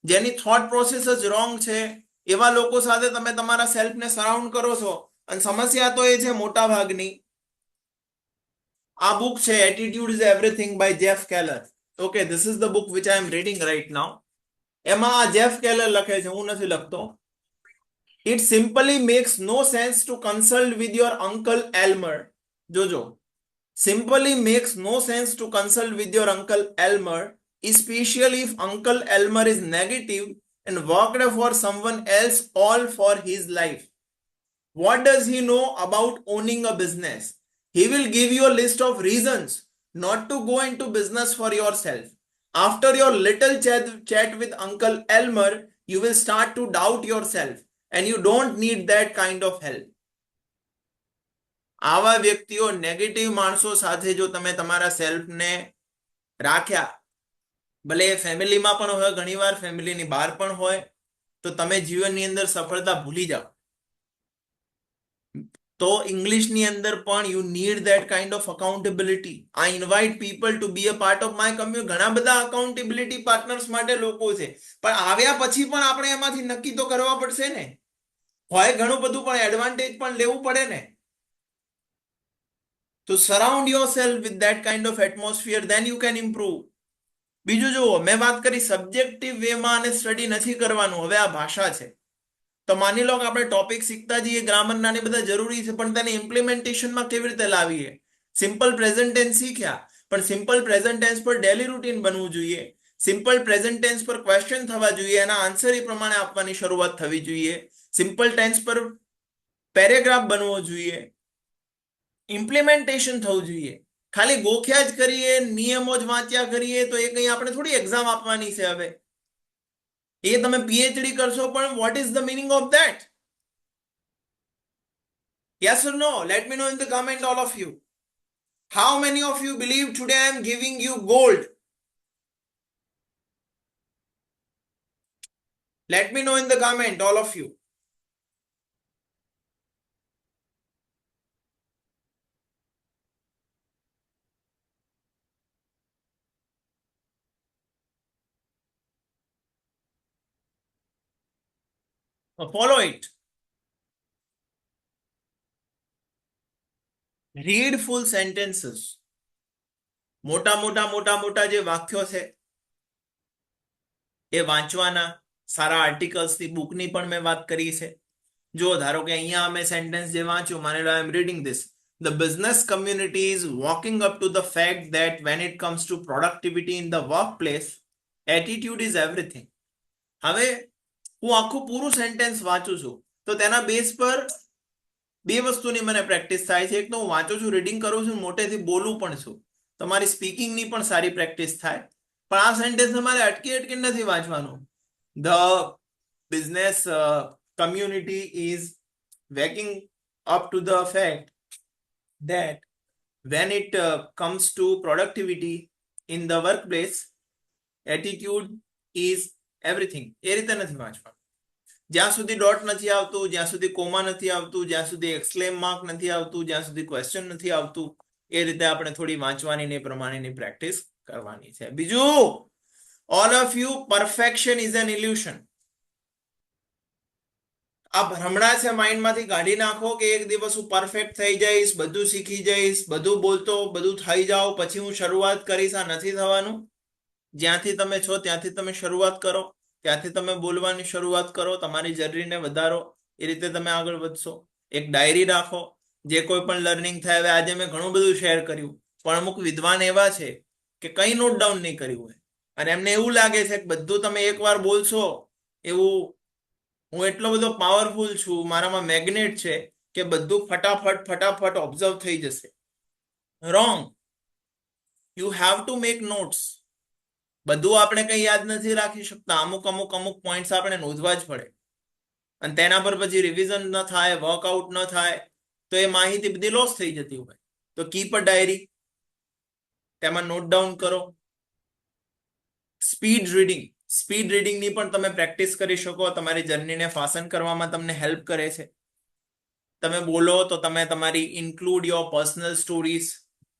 જેની થોટ પ્રોસેસ જ રોંગ છે, એવા લોકો સાથે તમે તમારા સેલ્ફને સરાઉન્ડ કરો છો. અને સમસ્યા તો એ છે મોટા ભાગની, આ બુક છે attitude is everything by Jeff Keller. Okay, this is the book which I am reading right now. એમાં આ જેફ કેલર લખે છે, હું નથી લખતો. It simply makes no sense to consult with your Uncle Elmer. જોજો, simply makes no sense to consult with your Uncle Elmer, especially if Uncle Elmer is negative and worked for someone else all for his life. What does he know about owning a business? He will give you a list of reasons not to go into business for yourself. After your little chat with Uncle Elmer, you will start to doubt yourself and you don't need that kind of help. આવા વ્યક્તિઓ, negative માણસો સાથે જો તમે તમારા સેલ્ફને રાખ્યા, ભલે એ ફેમિલીમાં પણ હોય, ઘણીવાર ફેમિલીની બહાર પણ હોય, તો તમે જીવનની અંદર સફળતા ભૂલી જાઓ. તો ઇંગ્લિશની અંદર પણ you need that kind of accountability. I invite people to be a part of my community. ઘણા બધા અકાઉન્ટેબિલિટી પાર્ટનર્સ માટે લોકો છે, પણ આવ્યા પછી પણ આપણે એમાંથી નક્કી તો કરવા પડશે ને. હોય ઘણું બધું, પણ એડવાન્ટેજ પણ લેવું પડે ને. To surround yourself with that kind of atmosphere, then you can improve. બીજું જુઓ, મેં વાત કરી સબ્જેક્ટિવ વેમાં અને સ્ટડી નથી કરવાનું. હવે આ ભાષા છે, તો માની લો કે આપણે ટોપિક શીખતા જઈએ, ગ્રામરના ને બધા જરૂરી છે, પણ તેને ઇમ્પ્લિમેન્ટેશનમાં કેવી રીતે લાવીએ? સિમ્પલ પ્રેઝન્ટ ટેન્સ શીખ્યા, પણ સિમ્પલ પ્રેઝન્ટ ટેન્સ પર ડેલી રૂટીન બનવું જોઈએ. સિમ્પલ પ્રેઝન્ટ ટેન્સ પર ક્વેશ્ચન થવા જોઈએ, એના આન્સર એ પ્રમાણે આપવાની શરૂઆત થવી જોઈએ. સિમ્પલ ટેન્સ પર પેરેગ્રાફ બનવો જોઈએ, ઇમ્પ્લિમેન્ટેશન થવું જોઈએ. ખાલી ગોખ્યા જ કરીએ, નિયમો જ વાંચ્યા કરીએ તો એ કંઈ આપણે થોડી એક્ઝામ આપવાની છે. હવે એ તમે પીએચડી કરશો, પણ what is the meaning of that? Yes or no? Let me know in the comment, all of you. How many of you believe today I am giving you gold? Let me know in the comment, all of you. Follow it. Read full sentences. મોટા મોટા મોટા મોટા જે વાક્યો છે એ વાંચવાના. સારા આર્ટિકલ્સથી, બુકની પણ મેં વાત કરી છે. જો ધારો કે અહીંયા અમે સેન્ટેન્સ જે વાંચ્યું, માની લો I am reading this. The business community is walking up to the fact that when it comes to productivity in the workplace, attitude is everything. હવે હું આખું પૂરું સેન્ટેન્સ વાંચું છું તો તેના બેઝ પર બે વસ્તુની મને પ્રેક્ટિસ થાય છે. એક તો હું વાંચું છું, રીડિંગ કરું છું, મોટેથી બોલું પણ છું, તમારી સ્પીકિંગની પણ સારી પ્રેક્ટિસ થાય. પણ આ સેન્ટેન્સ તમારે અટકી નથી વાંચવાનું. The business community is waking up to the fact that when it comes to productivity in the workplace, attitude is everything. એ રીતે નથી વાંચવાનું. જ્યાં સુધી ડોટ નથી આવતું, જ્યાં સુધી કોમા નથી આવતું, જ્યાં સુધી એક્સક્લેમ માર્ક નથી આવતું, જ્યાં સુધી ક્વેશ્ચન નથી આવતું, એ રીતે આપણે થોડી વાંચવાની ને પ્રમાણેની પ્રેક્ટિસ કરવાની છે. બીજું, all of you, perfection is an illusion. આ ભ્રમણા છે માઇન્ડમાંથી કાઢી નાખો કે એક દિવસ હું પરફેક્ટ થઈ જઈશ, બધું શીખી જઈશ, બધું બોલતો બધું થઈ જાવ, પછી હું શરૂઆત કરીશ. આ નથી થવાનું. જ્યાંથી તમે છો ત્યાંથી તમે શરૂઆત કરો, ત્યાંથી તમે બોલવાની શરૂઆત કરો, તમારી જર્નીને વધારો, એ રીતે તમે આગળ વધશો. એક ડાયરી રાખો, જે કોઈ પણ લર્નિંગ થાય. હવે આજે મેં ઘણું બધું શેર કર્યું, પણ અમુક વિદ્વાન એવા છે કે કંઈ નોટ ડાઉન નહીં કર્યું હોય, અને એમને એવું લાગે છે કે બધું તમે એકવાર બોલશો, એવું હું એટલો બધો પાવરફુલ છું, મારામાં મેગ્નેટ છે કે બધું ફટાફટ ઓબ્ઝર્વ થઈ જશે. Wrong. You have to make notes. બધું આપણે કંઈ યાદ નથી રાખી શકતા. અમુક પોઈન્ટ્સ આપણે નોંધવા જ પડે, અને તેના પર પછી રિવિઝન ન થાય, વર્કઆઉટ ન થાય, તો એ માહિતી બધી લોસ થઈ જતી હોય. તો કીપ અ ડાયરી, તેમાં નોટ ડાઉન કરો. સ્પીડ રીડિંગની પણ તમે પ્રેક્ટિસ કરી શકો. તમારી જર્નીને ફાસન કરવામાં તમને હેલ્પ કરે છે. તમે બોલો તો તમે તમારી ઇન્ક્લુડ યોર પર્સનલ સ્ટોરીઝ.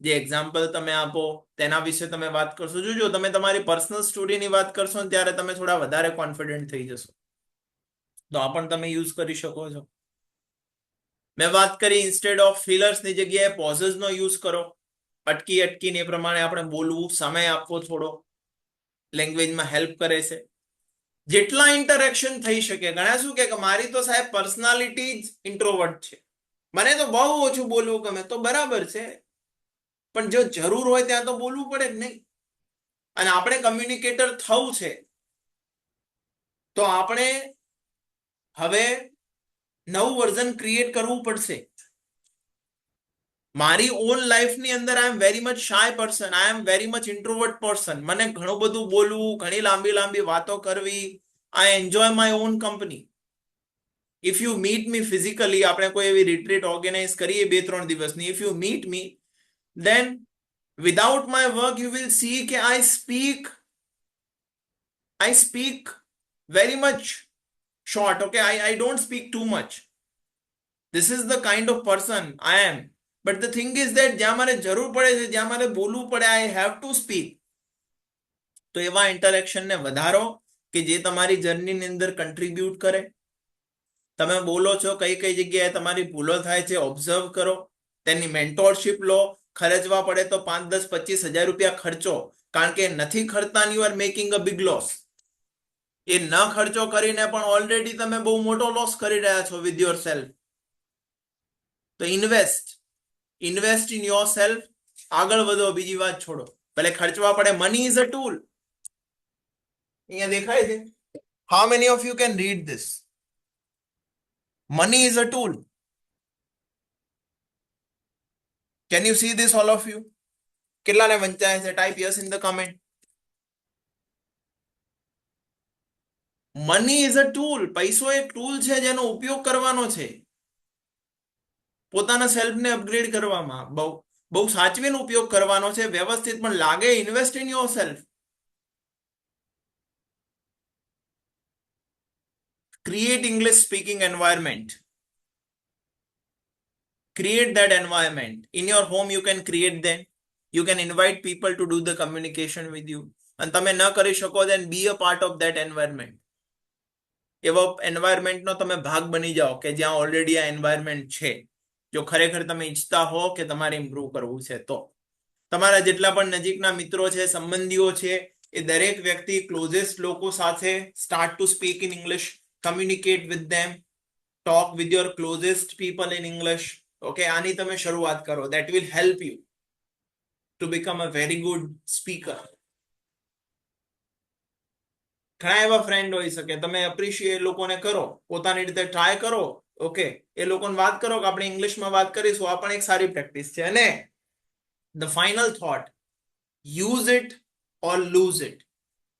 જે એક્ઝામ્પલ તમે આપો તેના વિશે તમે વાત કરશો. જોજો, તમે તમારી પર્સનલ સ્ટોરીની વાત કરશો ને ત્યારે તમે થોડા વધારે કોન્ફિડન્ટ થઈ જશો. તો આ પણ તમે યુઝ કરી શકો છો. મેં વાત કરી ઇન્સ્ટેડ ઓફ ફિલર્સની જગ્યાએ પોઝેસનો યુઝ કરો. અટકીને એ પ્રમાણે આપણે બોલવું, સમય આપવો થોડો, લેંગ્વેજમાં હેલ્પ કરે છે. જેટલા ઇન્ટરેક્શન થઈ શકે. ઘણા શું કે મારી તો સાહેબ પર્સનાલિટી જ ઇન્ટ્રોવર્ટ છે, મને તો બહુ ઓછું બોલવું ગમે. તો બરાબર છે, પણ જો જરૂર હોય ત્યાં તો બોલવું પડે જ નહીં. અને આપણે કમ્યુનિકેટર થવું છે, તો આપણે હવે નવું વર્ઝન ક્રિએટ કરવું પડશે. મારી ઓન લાઈફની અંદર I am very much shy person, I am very much introvert person. મને ઘણું બધું બોલવું, ઘણી લાંબી વાતો કરવી. I enjoy my own company. If you meet me physically, આપણે કોઈ એવી રિટ્રીટ ઓર્ગેનાઇઝ કરીએ 2-3 દિવસની, if you meet me, then without my work you will see કે I speak very much short. Okay, I don't speak too much. This is the kind of person I am. But the thing is that જ્યાં મારે જરૂર પડે છે, જ્યાં મારે બોલવું પડે, I have to speak. તો એવા ઇન્ટરેક્શનને વધારો કે જે તમારી જર્નીની અંદર કન્ટ્રીબ્યુટ કરે. તમે બોલો છો, કઈ જગ્યાએ તમારી ભૂલો થાય છે, ઓબ્ઝર્વ કરો, તેની મેન્ટોરશિપ લો. ખર્ચવા પડે તો 5, 10, 25 હજાર રૂપિયા ખર્ચો, કારણ કે નથી ખર્ચતા, you are making a big loss. એ ન ખર્ચો કરીને પણ ઓલરેડી તમે બહુ મોટો લોસ કરી રહ્યા છો વિથ યોર સેલ્ફ. તો ઇન્વેસ્ટ ઇન યોર સેલ્ફ. આગળ વધો, બીજી વાત છોડો. ભલે ખર્ચવા પડે. Money is a tool. અહીંયા દેખાય છે? How many of you can read this? Money is a tool. Can you see this, all of you? કેટલાને વંચાય છે? Type yes in the comment. Money is a tool. પૈસો એક tool છે જેનો ઉપયોગ કરવાનો છે પોતાના સેલ્ફને અપગ્રેડ કરવામાં. બહુ સાચવીને ઉપયોગ કરવાનો છે, વ્યવસ્થિત પણ લાગે. Invest in your self. Create English speaking environment. Create that environment. In your home you can create them. You can invite people to do the communication with you. અને તમે ન કરી શકો, then be a part of that environment. એવો એન્વાયરમેન્ટનો તમે ભાગ બની જાઓ કે જ્યાં ઓલરેડી આ એન્વાયરમેન્ટ છે. જો ખરેખર તમે ઈચ્છતા હો કે તમારે ઇમ્પ્રૂવ કરવું છે, તો તમારા જેટલા પણ નજીકના મિત્રો છે, સંબંધીઓ છે, એ દરેક વ્યક્તિ, ક્લોઝેસ્ટ લોકો સાથે start to speak in English. Communicate with them. Talk with your closest people in English. Okay, આની તમે શરૂઆત કરો. That will help you to become a very good speaker. ઘણા એવા ફ્રેન્ડ હોઈ શકે, તમે એપ્રિશિએટ લોકોને કરો, પોતાની રીતે ટ્રાય કરો. ઓકે, એ લોકોને વાત કરો કે આપણે ઇંગ્લિશમાં વાત કરીશું. આ પણ એક સારી પ્રેક્ટિસ છે. અને the final thought, use it or lose it.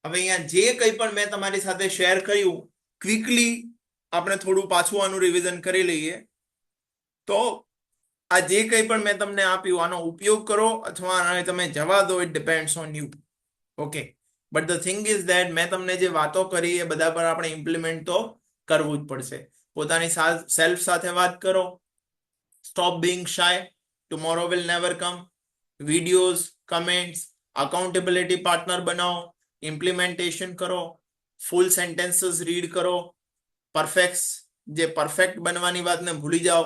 હવે અહીંયા જે કંઈ પણ મેં તમારી સાથે શેર કર્યું, ક્વિકલી આપણે થોડું પાછું આનું રિવિઝન કરી લઈએ. તો આ જે કંઈ પણ મેં તમને આપ્યું આનો ઉપયોગ કરો અથવા આને તમે જવા દો, it depends on you. Okay, but the thing is that મેં તમને જે વાતો કરી એ બધા પર આપણે ઇમ્પ્લિમેન્ટ તો કરવું જ પડશે. પોતાની સેલ્ફ સાથે વાત કરો. Stop being shy. Tomorrow will never come. Videos, comments, accountability partner બનાવો. ઇમ્પ્લિમેન્ટેશન કરો. ફૂલ સેન્ટેન્સીસ રીડ કરો. પરફેક્ટ બનવાની વાતને ભૂલી જાઓ.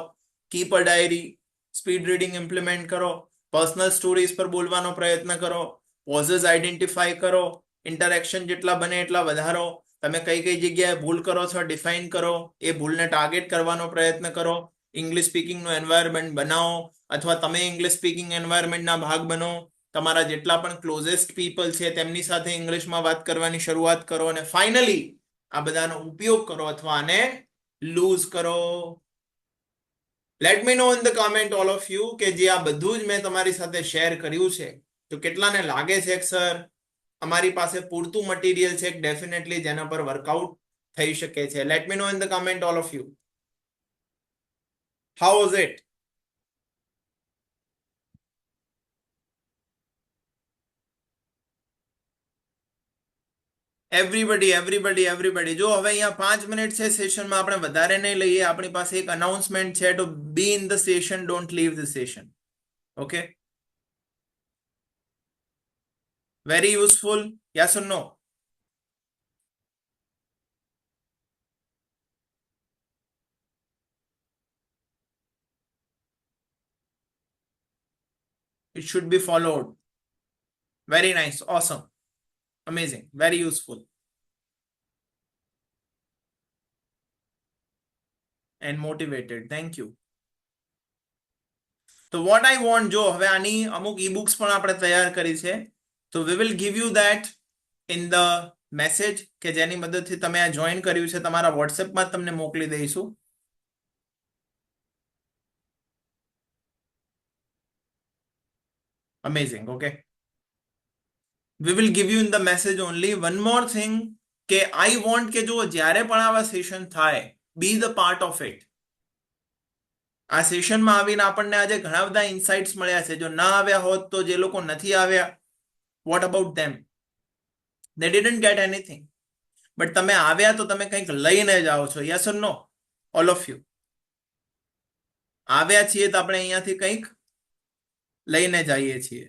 Keep a diary. Speed reading implement કરો. પર્સનલ સ્ટોરીઝ પર બોલવાનો પ્રયત્ન કરો. પોઝેસ આઈડેન્ટિફાઈ કરો. ઇન્ટરેક્શન જેટલા બને એટલા વધારો. તમે કઈ કઈ જગ્યાએ ભૂલ કરો છો ડિફાઇન કરો. એ ભૂલને ટાર્ગેટ કરવાનો પ્રયત્ન કરો. ઇંગ્લિશ સ્પીકિંગનું એન્વાયરમેન્ટ બનાવો અથવા તમે ઇંગ્લિશ સ્પીકિંગ એન્વાયરમેન્ટના ભાગ બનો. તમારા જેટલા પણ ક્લોઝેસ્ટ પીપલ છે તેમની સાથે ઇંગ્લિશમાં વાત કરવાની શરૂઆત કરો. અને ફાઇનલી આ બધાનો ઉપયોગ કરો અથવા આને લૂઝ કરો. Late me know in the comment all of you કે જે આ બધું જ મેં તમારી સાથે શેર કર્યું છે તો કેટલાને લાગે છે કે સર અમારી પાસે પૂરતું મટીરિયલ છે ડેફિનેટલી જેના પર વર્કઆઉટ થઈ શકે છે. Late me know in the comment all of you. How was it? Everybody. જો હવે અહીંયા 5 મિનિટ છે સેશનમાં, આપણે વધારે નહીં લઈએ. આપણી પાસે એક અનાઉન્સમેન્ટ છે to be in the session, don't leave the session. Okay, very useful. Yes or no? It should be followed. Very nice. Awesome. Amazing. Very useful. And motivated. Thank you. So what I want, જો હવે આની અમુક e-books પણ આપણે તૈયાર કરી છે. તો we will give you that in the message કે જેની મદદથી તમે આ જોઈન કર્યું છે તમારા વોટ્સએપમાં તમને મોકલી દઈશું. Amazing. Okay. We will give you in the message only. One more thing કે I want કે જો જ્યારે પણ આવા સેશન થાય, be the part of it. આ સેશનમાં આવીને આપણને આજે ઘણા બધા ઇન્સાઇટ્સ મળ્યા છે. જો ના આવ્યા હોત તો જે લોકો નથી આવ્યા, what about them? They didn't get anything. But તમે આવ્યા તો તમે કંઈક લઈને જાઓ છો. Yes or no? All of you આવ્યા છીએ તો આપણે અહીંયાથી કંઈક લઈને જઈએ છીએ.